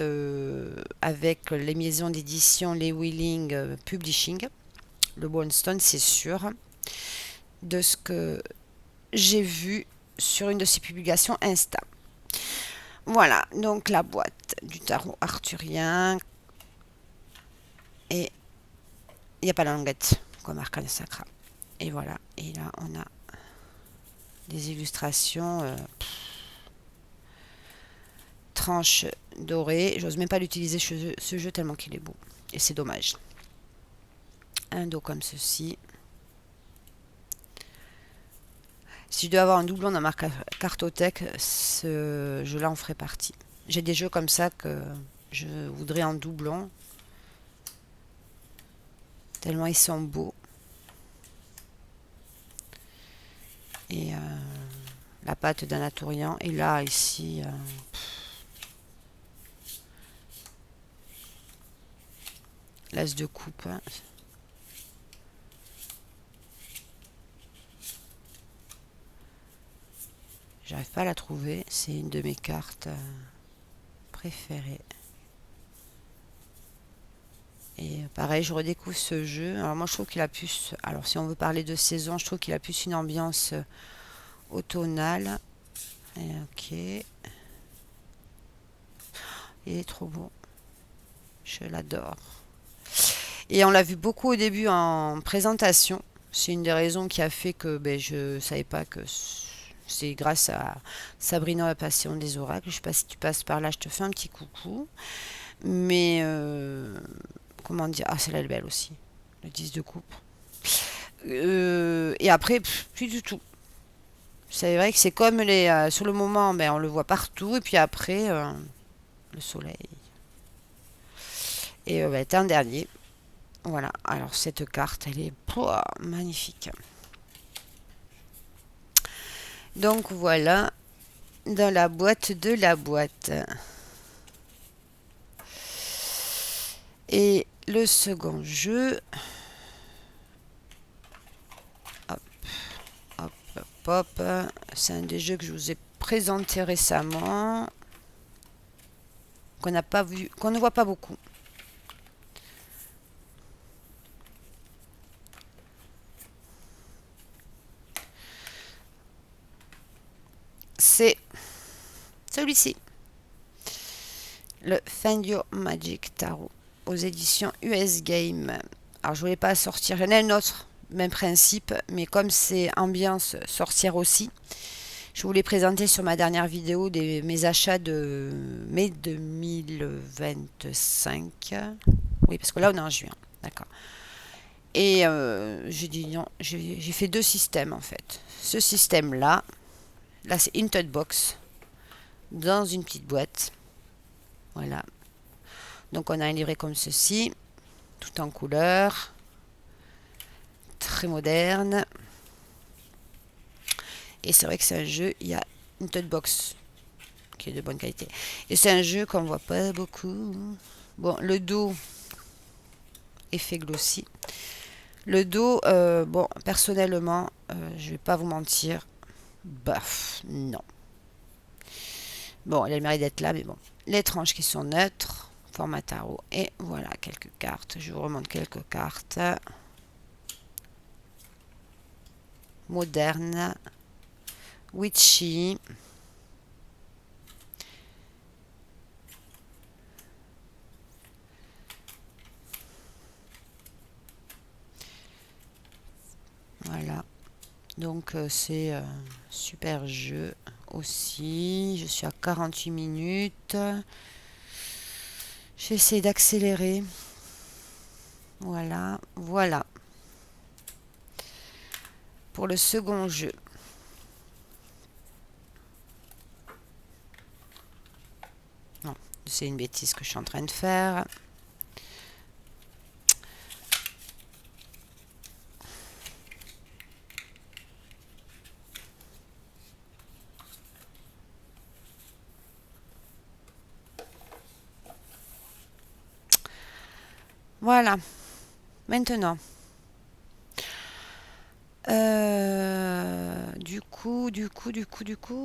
avec les maisons d'édition Les Wheeling Publishing. Le Bornstone, c'est sûr. De ce que j'ai vu, sur une de ses publications Insta. Voilà, donc la boîte du tarot arthurien. Et il n'y a pas la languette, comme arcane sacra. Et voilà, et là on a des illustrations tranches dorées. J'ose même pas l'utiliser ce jeu tellement qu'il est beau. Et c'est dommage. Un dos comme ceci. Si je dois avoir un doublon dans ma cartothèque, ce jeu-là en ferait partie. J'ai des jeux comme ça que je voudrais en doublon. Tellement ils sont beaux. Et la pâte d'un Atourian. Et là, ici... l'as de coupe. J'arrive pas à la trouver. C'est une de mes cartes préférées. Et pareil, je redécouvre ce jeu. Alors moi, je trouve qu'il a plus... Alors si on veut parler de saison, je trouve qu'il a plus une ambiance automnale. Et ok. Il est trop beau. Je l'adore. Et on l'a vu beaucoup au début en présentation. C'est une des raisons qui a fait que je savais pas que c'est grâce à Sabrina la passion des oracles. Je sais pas si tu passes par là, je te fais un petit coucou. Mais comment dire? Ah, celle-là elle est belle aussi. Le 10 de coupe. Et après, plus du tout. C'est vrai que c'est comme les. Sur le moment, on le voit partout. Et puis après, le soleil. Et t'es un dernier. Voilà. Alors, cette carte, elle est magnifique. Donc, voilà. Dans la boîte de la boîte. Et le second jeu. Hop, hop, hop, hop. C'est un des jeux que je vous ai présenté récemment. Qu'on n'a pas vu, qu'on ne voit pas beaucoup. C'est celui-ci. Le Find Your Magic Tarot aux éditions US Game. Alors je voulais pas sortir, j'en ai un autre, même principe, mais comme c'est ambiance sorcière aussi, je voulais présenter sur ma dernière vidéo mes achats de mai 2025. Oui, parce que là on est en juin, d'accord. Et j'ai dit non, j'ai fait deux systèmes en fait. Ce système-là, là c'est une tote box dans une petite boîte. Voilà. Donc on a un livret comme ceci, tout en couleur, très moderne. Et c'est vrai que c'est un jeu, il y a une tote box qui est de bonne qualité. Et c'est un jeu qu'on voit pas beaucoup. Bon, le dos est fait glossy. Le dos, bon, personnellement, je vais pas vous mentir, baf, non. Bon, il a le mérite d'être là, mais bon. Les tranches qui sont neutres, format tarot. Et voilà, quelques cartes. Je vous remonte quelques cartes. Moderne. Witchy. Voilà. Donc c'est super jeu aussi. Je suis à 48 minutes. J'essaie d'accélérer. Voilà, voilà. Pour le second jeu. Non, c'est une bêtise que je suis en train de faire. Voilà. Maintenant. Du coup.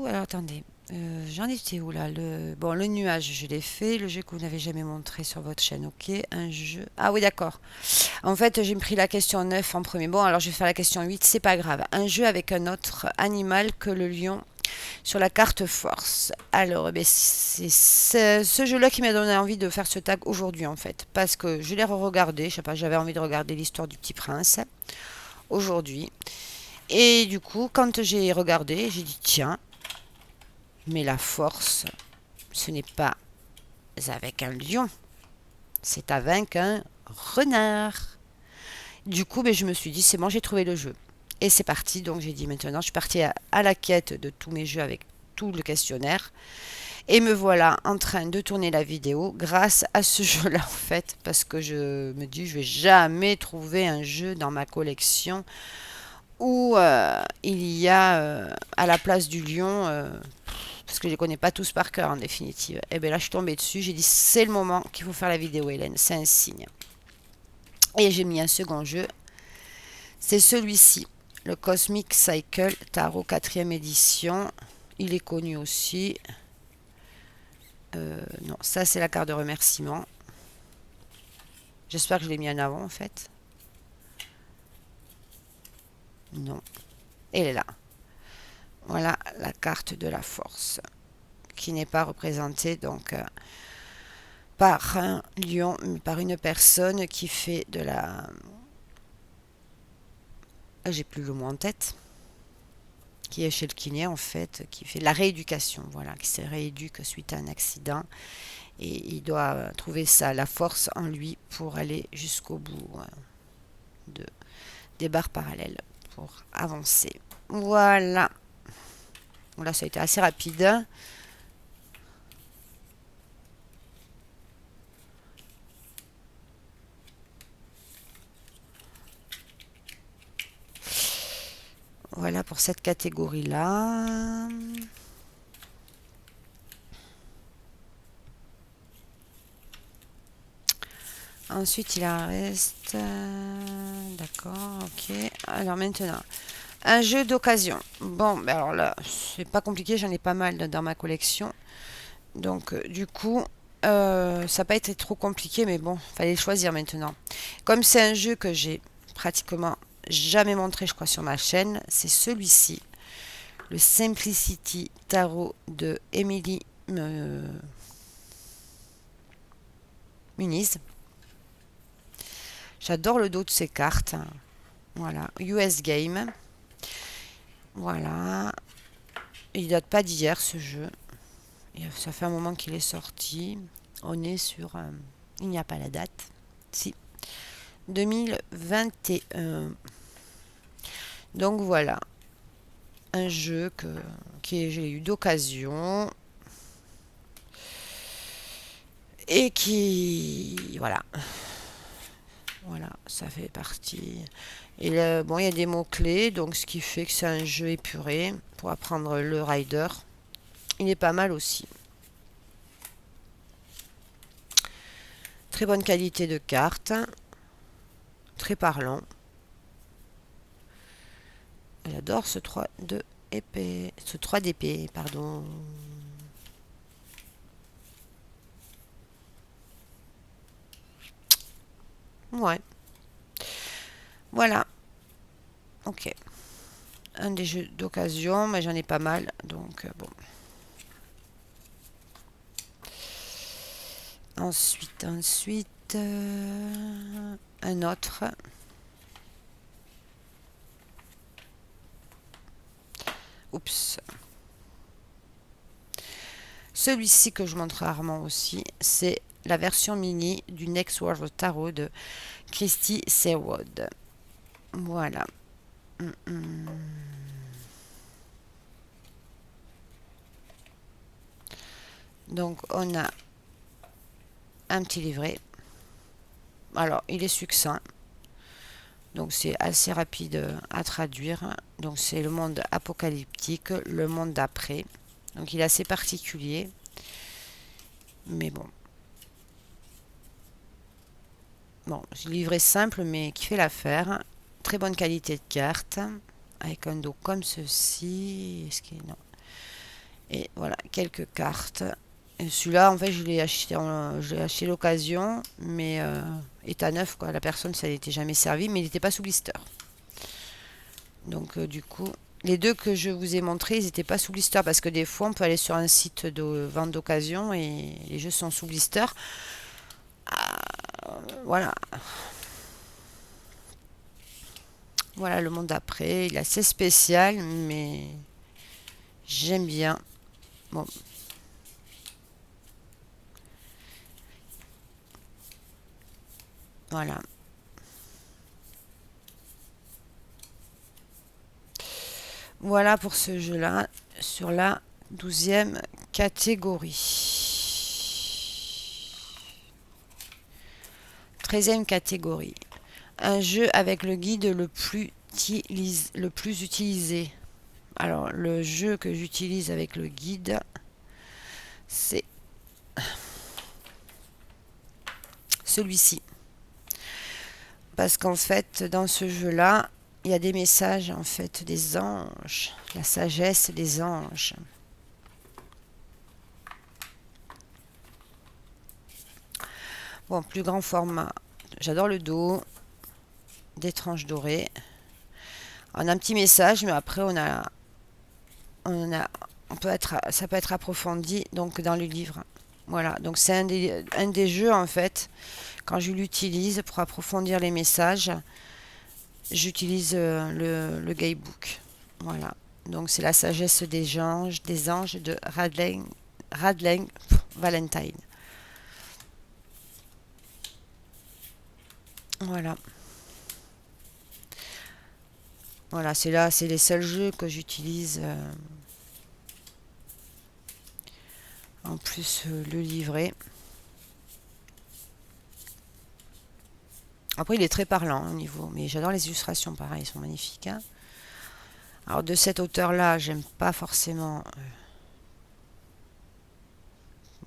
Alors attendez. J'en étais où là? Bon, le nuage, je l'ai fait. Le jeu que vous n'avez jamais montré sur votre chaîne. Ok. Un jeu. Ah oui, d'accord. En fait, j'ai pris la question 9 en premier. Bon, alors je vais faire la question 8. C'est pas grave. Un jeu avec un autre animal que le lion sur la carte force. Alors, c'est ce jeu-là qui m'a donné envie de faire ce tag aujourd'hui en fait, parce que je l'ai re-regardé, je sais pas, j'avais envie de regarder l'histoire du Petit Prince aujourd'hui. Et du coup, quand j'ai regardé, j'ai dit tiens, mais la force, ce n'est pas avec un lion, c'est avec un renard. Du coup, je me suis dit c'est bon, j'ai trouvé le jeu. Et c'est parti, donc j'ai dit maintenant, je suis partie à la quête de tous mes jeux avec tout le questionnaire. Et me voilà en train de tourner la vidéo grâce à ce jeu-là en fait, parce que je me dis je vais jamais trouver un jeu dans ma collection où il y a à la place du lion, parce que je les connais pas tous par cœur en définitive. Et bien là je suis tombée dessus, j'ai dit c'est le moment qu'il faut faire la vidéo Hélène, c'est un signe. Et j'ai mis un second jeu, c'est celui-ci, le Cosmic Cycle Tarot 4e édition. Il est connu aussi. Non, ça c'est la carte de remerciement. J'espère que je l'ai mis en avant en fait. Non. Elle est là. Voilà la carte de la force. Qui n'est pas représentée donc par un lion, mais par une personne qui fait de la... J'ai plus le mot en tête. Qui est chez le kiné en fait, qui fait de la rééducation. Voilà, qui se rééduque suite à un accident. Et il doit trouver ça, la force en lui pour aller jusqu'au bout des barres parallèles pour avancer. Voilà. Là, ça a été assez rapide. Voilà pour cette catégorie-là. Ensuite, il en reste... D'accord, ok. Alors maintenant, un jeu d'occasion. Bon, alors là, c'est pas compliqué, j'en ai pas mal dans ma collection. Donc, du coup, ça n'a pas été trop compliqué, mais bon, fallait choisir maintenant. Comme c'est un jeu que j'ai pratiquement jamais montré, je crois, sur ma chaîne, c'est celui-ci. Le Simplicity Tarot de Emily Muniz. J'adore le dos de ces cartes. Voilà, US Game. Voilà. Il date pas d'hier ce jeu. Ça fait un moment qu'il est sorti. On est sur... il n'y a pas la date. Si. 2021. Donc voilà. Un jeu que j'ai eu d'occasion. Et qui... Voilà. Voilà, ça fait partie. Et là, bon, il y a des mots-clés, donc ce qui fait que c'est un jeu épuré pour apprendre le rider. Il est pas mal aussi. Très bonne qualité de carte. Très parlant. J'adore ce 3 de épée. Ce 3 d'épée, pardon. Ouais. Voilà. Ok. Un des jeux d'occasion, mais j'en ai pas mal. Donc, bon. Ensuite, un autre. Oups. Celui-ci que je montre rarement aussi, c'est la version mini du Next World Tarot de Christy Sherwood. Voilà. Donc on a un petit livret. Alors il est succinct. Donc c'est assez rapide à traduire. Donc c'est le monde apocalyptique, le monde d'après. Donc il est assez particulier. Mais bon. Bon, livret simple mais qui fait l'affaire. Très bonne qualité de carte. Avec un dos comme ceci. Est-ce qu'il non. Et voilà, quelques cartes. Celui-là, en fait, je l'ai acheté l'occasion, mais état neuf, quoi. La personne, ça n'était jamais servi, mais il n'était pas sous blister. Donc, du coup, Les deux que je vous ai montrés, ils n'étaient pas sous blister parce que des fois, on peut aller sur un site de vente d'occasion et les jeux sont sous blister. Voilà, voilà le monde d'après. Il est assez spécial, mais j'aime bien. Bon, voilà. Voilà pour ce jeu-là sur la 12e catégorie. 13e catégorie. Un jeu avec le guide le plus utilisé. Alors, le jeu que j'utilise avec le guide, c'est celui-ci. Parce qu'en fait, dans ce jeu-là, il y a des messages, en fait, des anges. La sagesse des anges. Bon, plus grand format. J'adore le dos. Des tranches dorées. On a un petit message, mais après, ça peut être approfondi donc dans le livre. Voilà, donc c'est un des jeux en fait. Quand je l'utilise pour approfondir les messages, j'utilise le guidebook. Voilà, donc c'est la sagesse des anges de Radleng Valentine. Voilà, voilà, c'est les seuls jeux que j'utilise. En plus, le livret. Après, il est très parlant au niveau, mais j'adore les illustrations, pareil, ils sont magnifiques. Hein. Alors, de cet auteur-là, j'aime pas forcément.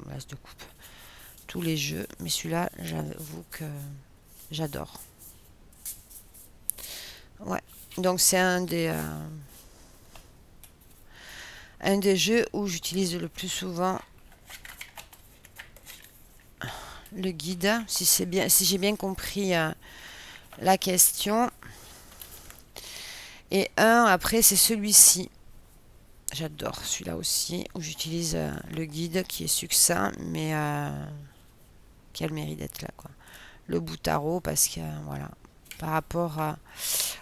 L'as de coupe. Tous les jeux, mais celui-là, j'avoue que j'adore. Ouais, donc c'est un des jeux où j'utilise le plus souvent le guide, si j'ai bien compris la question. Et après, c'est celui-ci. J'adore celui-là aussi, où j'utilise le guide qui est succinct, mais qui a le mérite d'être là, quoi. Le bout tarot, parce que, voilà, par rapport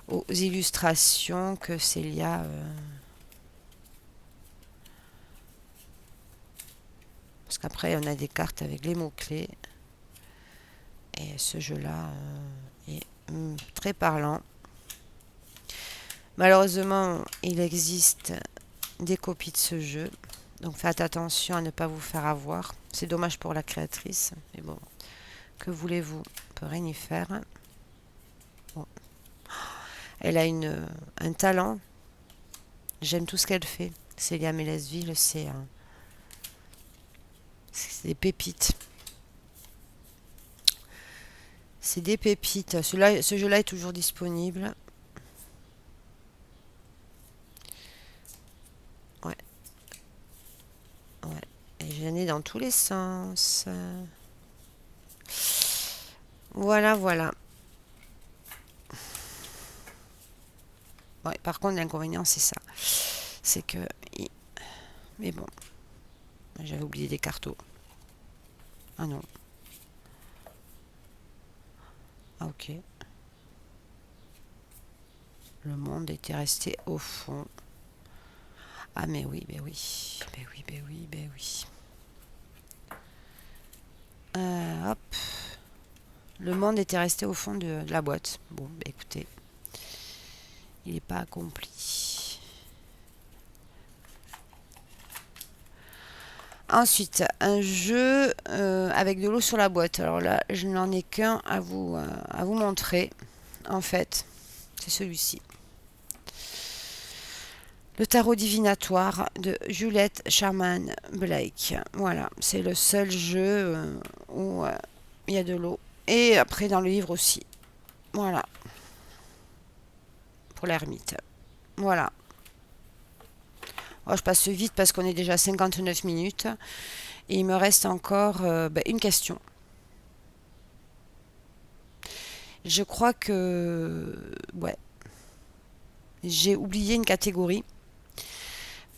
aux illustrations que Célia... parce qu'après, on a des cartes avec les mots-clés. Et ce jeu-là est très parlant. Malheureusement, il existe des copies de ce jeu. Donc faites attention à ne pas vous faire avoir. C'est dommage pour la créatrice. Mais bon, que voulez-vous? On peut rien y faire. Bon. Elle a un talent. J'aime tout ce qu'elle fait. Célia Mélesville, c'est des pépites. C'est des pépites. Ce jeu-là est toujours disponible. Ouais, ouais. Et j'en ai dans tous les sens. Voilà, voilà. Ouais, par contre, l'inconvénient, c'est ça. C'est que... Mais bon, j'avais oublié des cartos. Ah non. Ah ok. Le monde était resté au fond. Ah mais oui, mais oui. Mais oui, mais oui, mais oui. Hop. Le monde était resté au fond de la boîte. Bon, bah écoutez. Il n'est pas accompli. Ensuite, un jeu avec de l'eau sur la boîte. Alors là, je n'en ai qu'un à vous montrer. En fait, c'est celui-ci. Le tarot divinatoire de Juliette Sharman Blake. Voilà, c'est le seul jeu où il y a de l'eau. Et après, dans le livre aussi. Voilà, pour l'ermite. Voilà. Oh, je passe vite parce qu'on est déjà à 59 minutes. Et il me reste encore une question. Je crois que... Ouais. j'ai oublié une catégorie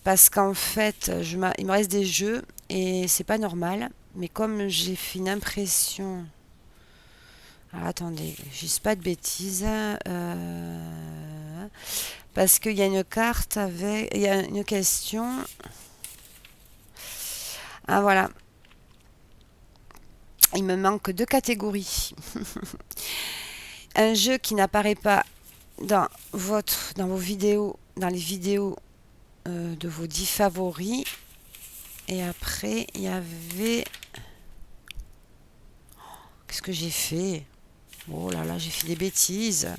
parce qu'en fait, il me reste des jeux et c'est pas normal. Mais comme j'ai fait une impression. Alors attendez, je dis pas de bêtises. Parce qu'il y a une carte avec. Il y a une question. Ah voilà. Il me manque deux catégories. Un jeu qui n'apparaît pas dans vos vidéos, dans les vidéos de vos 10 favoris. Et après, il y avait. Qu'est-ce que j'ai fait? Oh là là, j'ai fait des bêtises.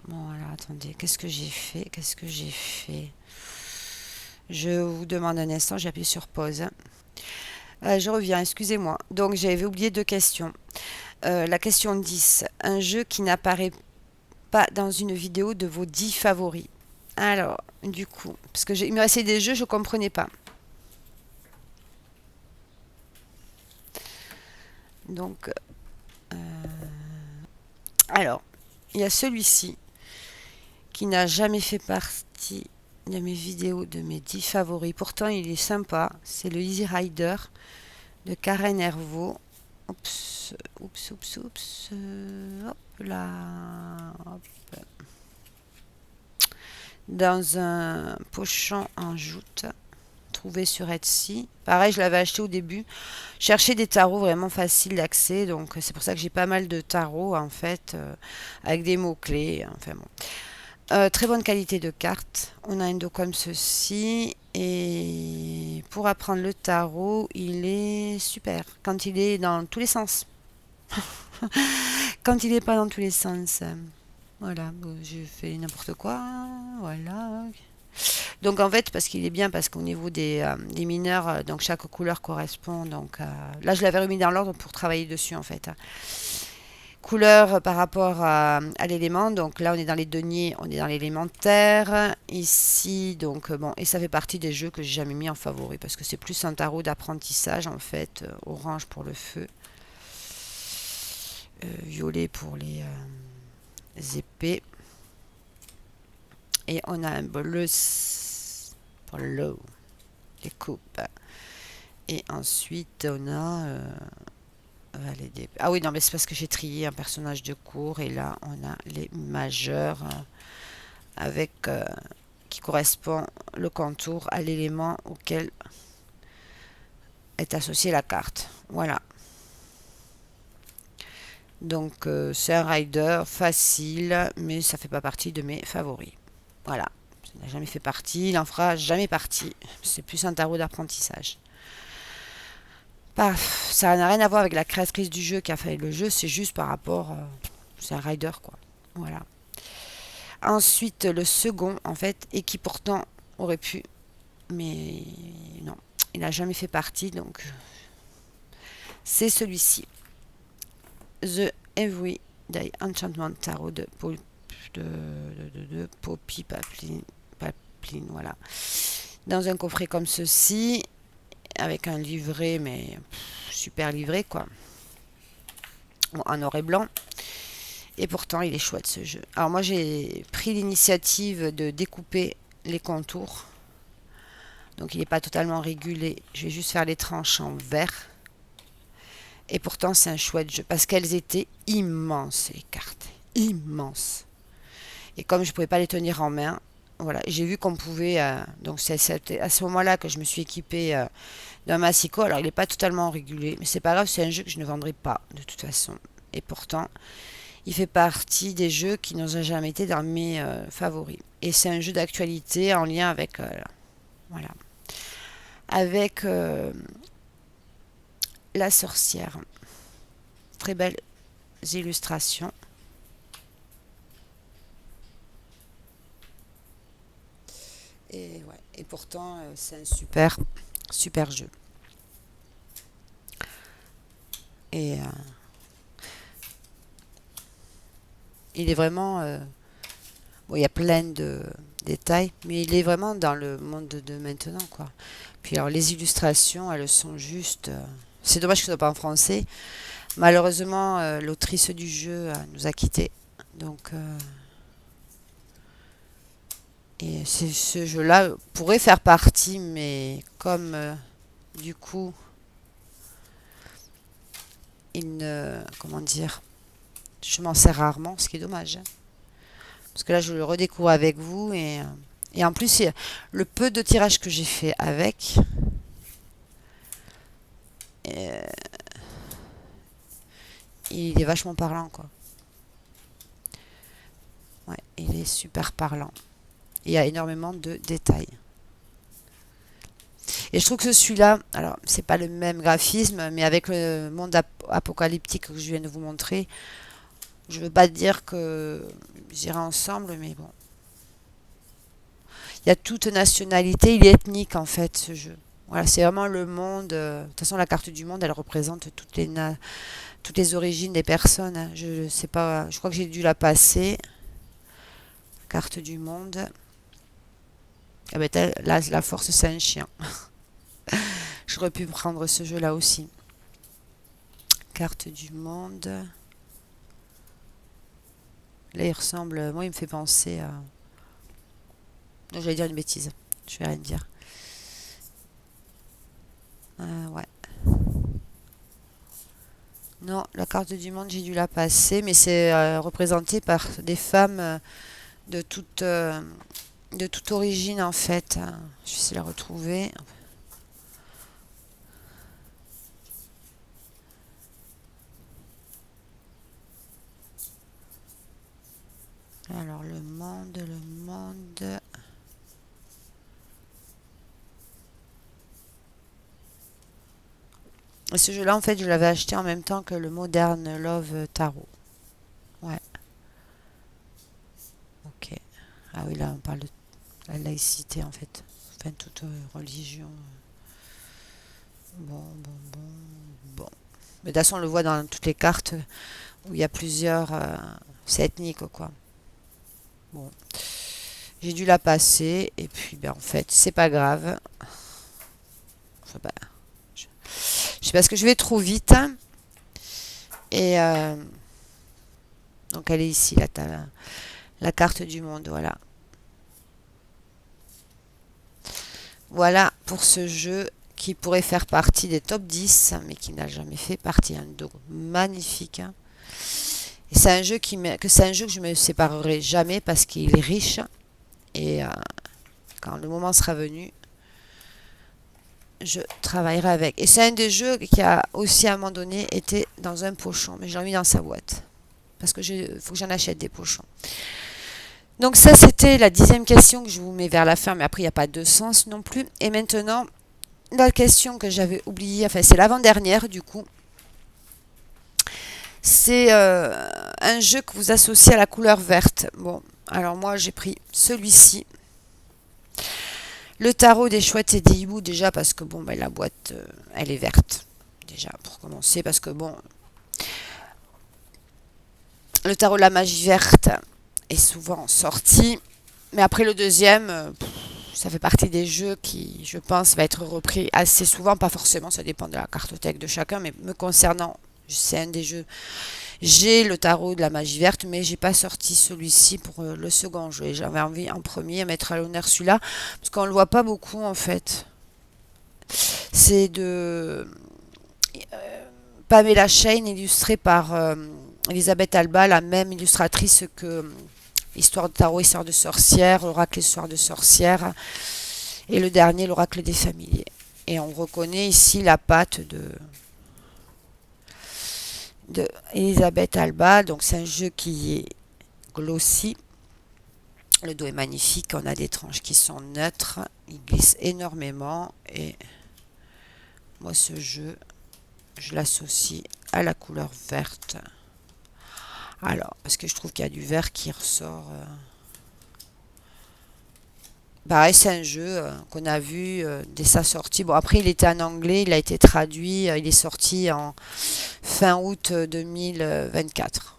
Bon, alors attendez, qu'est-ce que j'ai fait? Qu'est-ce que j'ai fait? Je vous demande un instant, j'ai appuyé sur pause. Je reviens, excusez-moi. Donc, j'avais oublié deux questions. La question 10. Un jeu qui n'apparaît pas dans une vidéo de vos 10 favoris. Alors, du coup, parce que il me restait des jeux, je ne comprenais pas. Donc, alors, il y a celui-ci qui n'a jamais fait partie de mes vidéos de mes 10 favoris. Pourtant, il est sympa. C'est le Easy Rider de Karen Hervaux. Oups, oups, oups, oups. Hop là. Hop. Dans un pochon en jute trouvé sur Etsy. Pareil, je l'avais acheté au début. Chercher des tarots vraiment faciles d'accès. Donc, c'est pour ça que j'ai pas mal de tarots, en fait, avec des mots-clés. Enfin bon. Très bonne qualité de carte. On a un dos comme ceci. Et pour apprendre le tarot, il est super. Quand il est dans tous les sens. Quand il n'est pas dans tous les sens. Voilà, je fais n'importe quoi. Voilà. Donc en fait, parce qu'il est bien, parce qu'au niveau des mineurs, donc chaque couleur correspond. Donc là, je l'avais remis dans l'ordre pour travailler dessus en fait. Couleur par rapport à l'élément. Donc là, on est dans les deniers, on est dans l'élémentaire. Ici, donc bon, et ça fait partie des jeux que j'ai jamais mis en favori parce que c'est plus un tarot d'apprentissage en fait. Orange pour le feu, violet pour les épées. Et on a un bleu pour l'eau, les coupes. Et ensuite, on a ah oui, non, mais c'est parce que j'ai trié un personnage de cours. Et là, on a les majeurs avec qui correspond le contour à l'élément auquel est associée la carte. Voilà. Donc, c'est un rider facile, mais ça fait pas partie de mes favoris. Voilà. Ça n'a jamais fait partie, il n'en fera jamais partie. C'est plus un tarot d'apprentissage. Paf, ça n'a rien à voir avec la créatrice du jeu qui a fait le jeu, c'est juste par rapport. C'est un rider, quoi. Voilà. Ensuite, le second, en fait, et qui pourtant aurait pu, mais non, il n'a jamais fait partie, donc c'est celui-ci. The Everyday Enchantment Tarot de Poppy Papline, voilà. Dans un coffret comme ceci, avec un livret, mais super livret, quoi. En noir et blanc. Et pourtant, il est chouette ce jeu. Alors moi, j'ai pris l'initiative de découper les contours. Donc il n'est pas totalement régulé. Je vais juste faire les tranches en vert. Et pourtant, c'est un chouette jeu. Parce qu'elles étaient immenses, les cartes. Immenses. Et comme je ne pouvais pas les tenir en main, voilà, j'ai vu qu'on pouvait. Donc c'est à ce moment-là que je me suis équipée d'un massicot. Alors il n'est pas totalement régulé. Mais c'est pas grave, c'est un jeu que je ne vendrai pas de toute façon. Et pourtant, il fait partie des jeux qui n'ont jamais été dans mes favoris. Et c'est un jeu d'actualité en lien avec, voilà, avec la sorcière. Très belles illustrations. Et, ouais, et pourtant, c'est un super, super jeu. Et il est vraiment. Bon, il y a plein de détails, mais il est vraiment dans le monde de maintenant, quoi. Puis alors, les illustrations, elles sont juste C'est dommage que ce soit pas en français. Malheureusement, l'autrice du jeu nous a quittés. Donc, et ce jeu-là pourrait faire partie, mais comme du coup, comment dire, je m'en sers rarement, ce qui est dommage, hein. Parce que là, je le redécouvre avec vous et en plus, le peu de tirage que j'ai fait avec, euh, il est vachement parlant, quoi. Ouais, il est super parlant. Il y a énormément de détails. Et je trouve que celui-là, alors c'est pas le même graphisme, mais avec le monde apocalyptique que je viens de vous montrer, je veux pas dire que j'irai ensemble, mais bon. Il y a toute nationalité, il est ethnique en fait ce jeu. Voilà, c'est vraiment le monde. De toute façon, la carte du monde, elle représente toutes les origines des personnes, hein. Je sais pas, je crois que j'ai dû la passer. Carte du monde. Ah ben, là, la force, c'est un chien. J'aurais pu prendre ce jeu-là aussi. Carte du monde. Là, il ressemble. Moi, il me fait penser à. Non, j'allais dire une bêtise. Je vais rien dire. Ouais. Non, la carte du monde, j'ai dû la passer, mais c'est représenté par des femmes de de toute origine en fait. Je vais essayer de la retrouver. Alors le monde, le monde. Et ce jeu-là, en fait, je l'avais acheté en même temps que le Modern Love Tarot. Ouais, ok. Ah oui, là, on parle de la laïcité, en fait. Enfin, toute religion. Bon, bon, bon, bon. Mais de toute façon, on le voit dans toutes les cartes où il y a plusieurs. C'est ethnique, quoi. Bon, j'ai dû la passer. Et puis, ben, en fait, c'est pas grave. Enfin, ben, je, je sais pas, parce que je vais trop vite, hein. Et donc, elle est ici, là, t'as la carte du monde, voilà. Voilà pour ce jeu qui pourrait faire partie des top 10, mais qui n'a jamais fait partie. Un dos magnifique, hein. Et c'est un jeu c'est un jeu que je me séparerai jamais parce qu'il est riche. Et quand le moment sera venu, je travaillerai avec. Et c'est un des jeux qui a aussi à un moment donné été dans un pochon, mais je l'ai mis dans sa boîte. Parce que faut que j'en achète des pochons. Donc ça, c'était la 10e question que je vous mets vers la fin, mais après, il n'y a pas de sens non plus. Et maintenant, la question que j'avais oubliée, enfin c'est l'avant-dernière du coup, c'est un jeu que vous associez à la couleur verte. Bon, alors moi j'ai pris celui-ci. Le tarot des chouettes et des hiboux déjà parce que bon, ben, la boîte elle est verte. Déjà pour commencer parce que bon, le tarot de la magie verte est souvent sorti. Mais après le deuxième, ça fait partie des jeux qui, je pense, va être repris assez souvent. Pas forcément, ça dépend de la cartothèque de chacun, mais me concernant, c'est un des jeux. J'ai le tarot de la magie verte, mais j'ai pas sorti celui-ci pour le second jeu. Et j'avais envie en premier à mettre à l'honneur celui-là, parce qu'on le voit pas beaucoup en fait. C'est de Pamela Shane, illustré par Elisabeth Alba, la même illustratrice que Histoire de tarot, histoire de sorcière, l'oracle histoire de sorcière, et le dernier, l'oracle des familiers. Et on reconnaît ici la patte de Elisabeth Alba. Donc c'est un jeu qui est glossy. Le dos est magnifique. On a des tranches qui sont neutres. Il glisse énormément. Et moi, ce jeu, je l'associe à la couleur verte. Alors, parce que je trouve qu'il y a du vert qui ressort. Pareil, c'est un jeu qu'on a vu dès sa sortie. Bon, après, il était en anglais, il a été traduit, il est sorti en fin août 2024.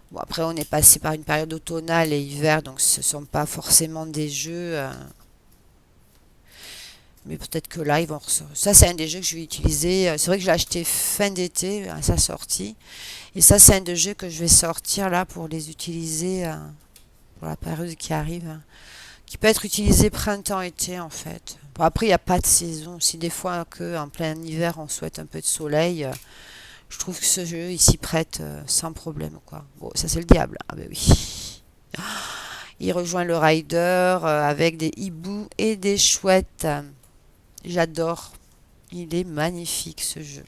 Bon, après, on est passé par une période automnale et hiver, donc ce ne sont pas forcément des jeux Mais peut-être que là, ils vont ça, c'est un des jeux que je vais utiliser. C'est vrai que je l'ai acheté fin d'été à sa sortie. Et ça, c'est un des jeux que je vais sortir là pour les utiliser pour la période qui arrive, hein, qui peut être utilisé printemps-été en fait. Bon, après, il n'y a pas de saison. Si des fois que en plein hiver, on souhaite un peu de soleil, je trouve que ce jeu, il s'y prête sans problème, quoi. Bon, ça, c'est le diable. Ah ben oui. Il rejoint le rider avec des hiboux et des chouettes. J'adore. Il est magnifique ce jeu.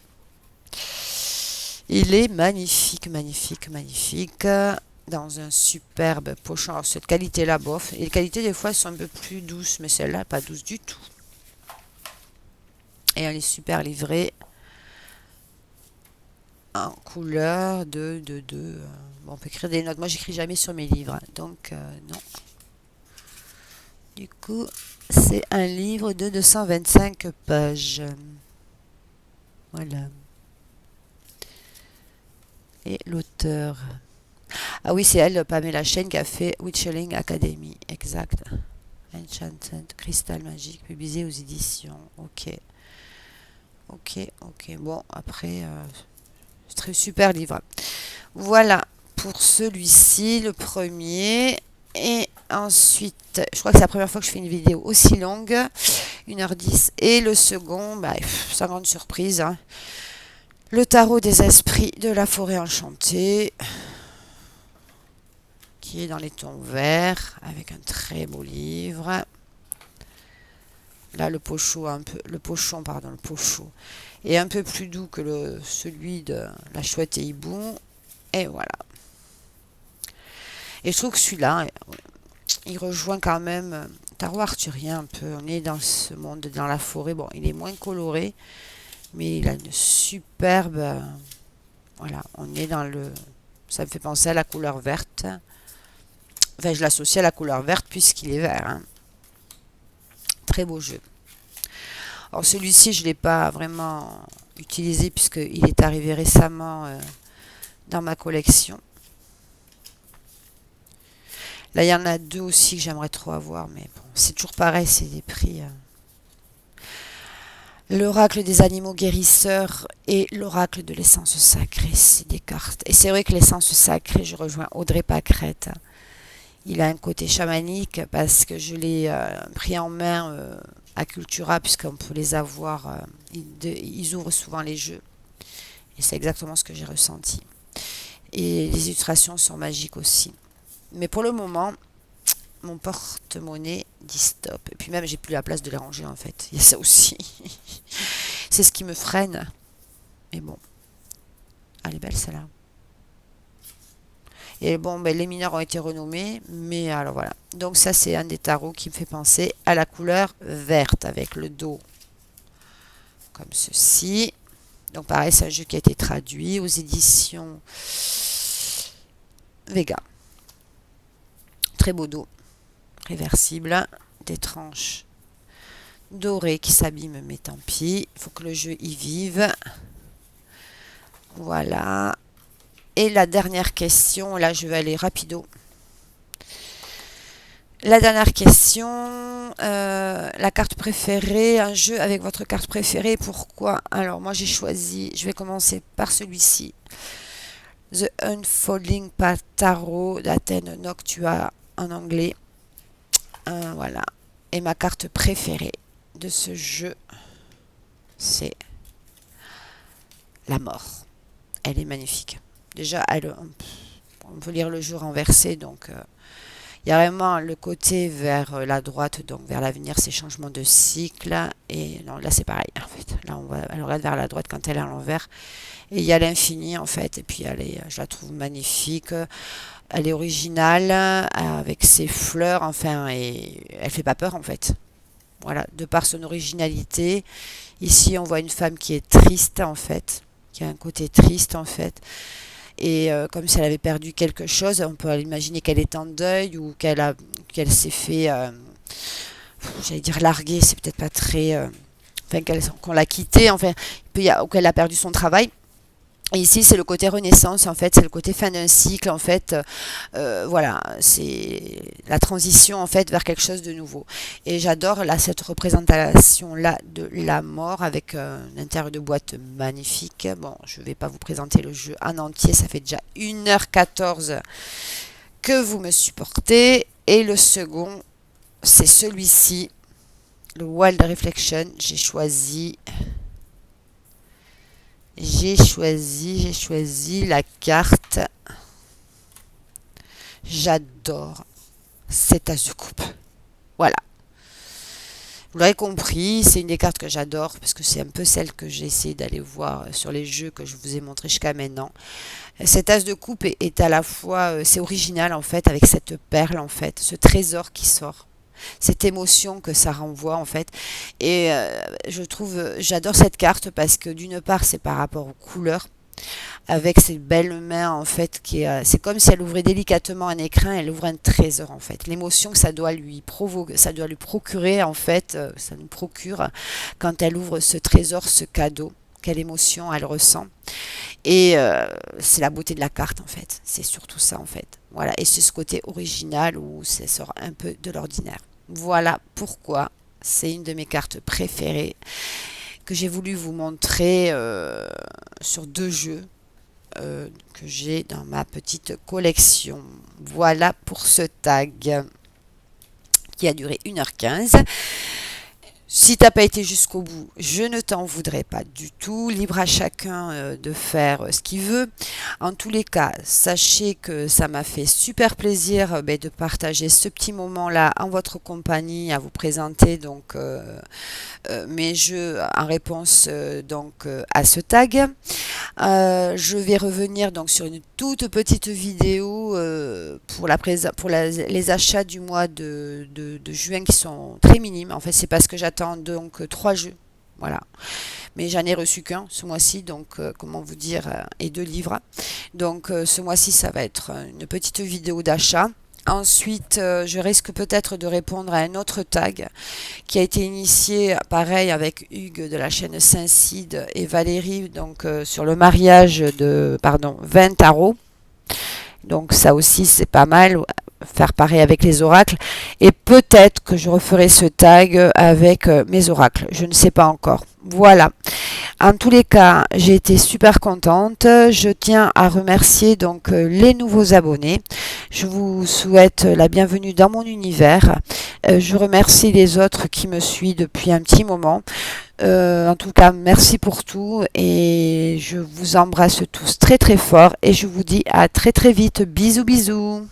Il est magnifique, magnifique, magnifique. Dans un superbe pochon. Alors, cette qualité-là, bof. Et les qualités, des fois, elles sont un peu plus douces, mais celle-là, pas douce du tout. Et elle est super livrée en couleur de. Bon, on peut écrire des notes. Moi, j'écris jamais sur mes livres, hein, donc, non. Du coup, c'est un livre de 225 pages. Voilà. Et l'auteur. Ah oui, c'est elle, Pamela Chen, qui a fait Witchling Academy. Exact. Enchanted, Cristal Magique, publié aux éditions. Ok. Ok, ok. Bon, après, c'est très super livre. Voilà pour celui-ci, le premier. Et ensuite, je crois que c'est la première fois que je fais une vidéo aussi longue, 1h10. Et le second, bah, sans grande surprise, hein, le tarot des esprits de la forêt enchantée, qui est dans les tons verts, avec un très beau livre. Là, le pochon, pardon, le pochon est un peu plus doux que celui de la chouette et hibou. Et voilà. Et je trouve que celui-là, il rejoint quand même tarot arthurien un peu. On est dans ce monde, dans la forêt. Bon, il est moins coloré, mais il a une superbe. Voilà, on est dans le. Ça me fait penser à la couleur verte. Enfin, je l'associe à la couleur verte puisqu'il est vert, hein. Très beau jeu. Alors celui-ci, je ne l'ai pas vraiment utilisé puisqu'il est arrivé récemment dans ma collection. Là, il y en a deux aussi que j'aimerais trop avoir, mais bon, c'est toujours pareil, c'est des prix. L'oracle des animaux guérisseurs et l'oracle de l'essence sacrée, c'est des cartes. Et c'est vrai que l'essence sacrée, je rejoins Audrey Pâquerette. Il a un côté chamanique parce que je l'ai pris en main à Cultura, puisqu'on peut les avoir. Ils ouvrent souvent les jeux. Et c'est exactement ce que j'ai ressenti. Et les illustrations sont magiques aussi. Mais pour le moment, mon porte-monnaie dit stop. Et puis même, j'ai plus la place de les ranger en fait. Il y a ça aussi. C'est ce qui me freine. Mais bon, elle est belle celle-là. Et bon, ben, les mineurs ont été renommés, mais alors voilà. Donc ça, c'est un des tarots qui me fait penser à la couleur verte, avec le dos comme ceci. Donc pareil, c'est un jeu qui a été traduit aux éditions Vega. Très beau dos, réversible, des tranches dorées qui s'abîment, mais tant pis. Il faut que le jeu y vive. Voilà. Et la dernière question, là je vais aller rapido. La dernière question, la carte préférée, un jeu avec votre carte préférée, pourquoi? Alors moi j'ai choisi, je vais commencer par celui-ci, The Unfolding Tarot d'Athènes Noctua en anglais. Voilà. Et ma carte préférée de ce jeu, c'est la mort. Elle est magnifique. Déjà, on peut lire le jeu renversé, donc il y a vraiment le côté vers la droite, donc vers l'avenir, ces changements de cycle. Et non, là c'est pareil en fait. Là elle regarde vers la droite quand elle est à l'envers. Et il y a l'infini en fait. Et puis je la trouve magnifique. Elle est originale avec ses fleurs, enfin, et elle fait pas peur en fait. Voilà, de par son originalité. Ici, on voit une femme qui est triste en fait, qui a un côté triste en fait. Et comme si elle avait perdu quelque chose, on peut imaginer qu'elle est en deuil ou qu'elle s'est fait, j'allais dire larguer, c'est peut-être pas très, enfin qu'on l'a quittée, enfin, ou qu'elle a perdu son travail. Et ici, c'est le côté renaissance, en fait, c'est le côté fin d'un cycle, en fait. Voilà, c'est la transition, en fait, vers quelque chose de nouveau. Et j'adore, là, cette représentation-là de la mort avec un intérieur de boîte magnifique. Bon, je ne vais pas vous présenter le jeu en entier, ça fait déjà 1h14 que vous me supportez. Et le second, c'est celui-ci, le Wild Reflection. J'ai choisi la carte. J'adore cet as de coupe. Voilà. Vous l'aurez compris, c'est une des cartes que j'adore parce que c'est un peu celle que j'ai essayé d'aller voir sur les jeux que je vous ai montré jusqu'à maintenant. Cet as de coupe est à la fois, c'est original en fait avec cette perle en fait, ce trésor qui sort. Cette émotion que ça renvoie en fait. Et j'adore cette carte parce que d'une part, c'est par rapport aux couleurs avec ses belles mains en fait c'est comme si elle ouvrait délicatement un écrin, elle ouvre un trésor en fait, l'émotion que ça doit lui provoquer, ça doit lui procurer en fait, ça nous procure quand elle ouvre ce trésor, ce cadeau, quelle émotion elle ressent. Et c'est la beauté de la carte en fait, c'est surtout ça en fait, voilà. Et c'est ce côté original où ça sort un peu de l'ordinaire. Voilà pourquoi c'est une de mes cartes préférées que j'ai voulu vous montrer sur deux jeux que j'ai dans ma petite collection. Voilà pour ce tag qui a duré 1h15. Si t'as pas été jusqu'au bout, je ne t'en voudrais pas du tout. Libre à chacun de faire ce qu'il veut. En tous les cas, sachez que ça m'a fait super plaisir de partager ce petit moment-là en votre compagnie, à vous présenter donc mes jeux en réponse à ce tag. Je vais revenir donc sur une toute petite vidéo les achats du mois de juin qui sont très minimes. En fait, c'est parce que j'attends donc 3 jeux. Voilà. Mais j'en ai reçu qu'un ce mois-ci, donc comment vous dire, et 2 livres. Donc ce mois-ci, ça va être une petite vidéo d'achat. Ensuite, je risque peut-être de répondre à un autre tag qui a été initié, pareil, avec Hugues de la chaîne Saint-Cide et Valérie, donc sur le mariage de, 20 tarots. Donc ça aussi, c'est pas mal, faire pareil avec les oracles. Et peut-être que je referai ce tag avec mes oracles. Je ne sais pas encore. Voilà. En tous les cas, j'ai été super contente. Je tiens à remercier donc les nouveaux abonnés. Je vous souhaite la bienvenue dans mon univers. Je remercie les autres qui me suivent depuis un petit moment. En tout cas, merci pour tout et je vous embrasse tous très très fort et je vous dis à très très vite. Bisous bisous.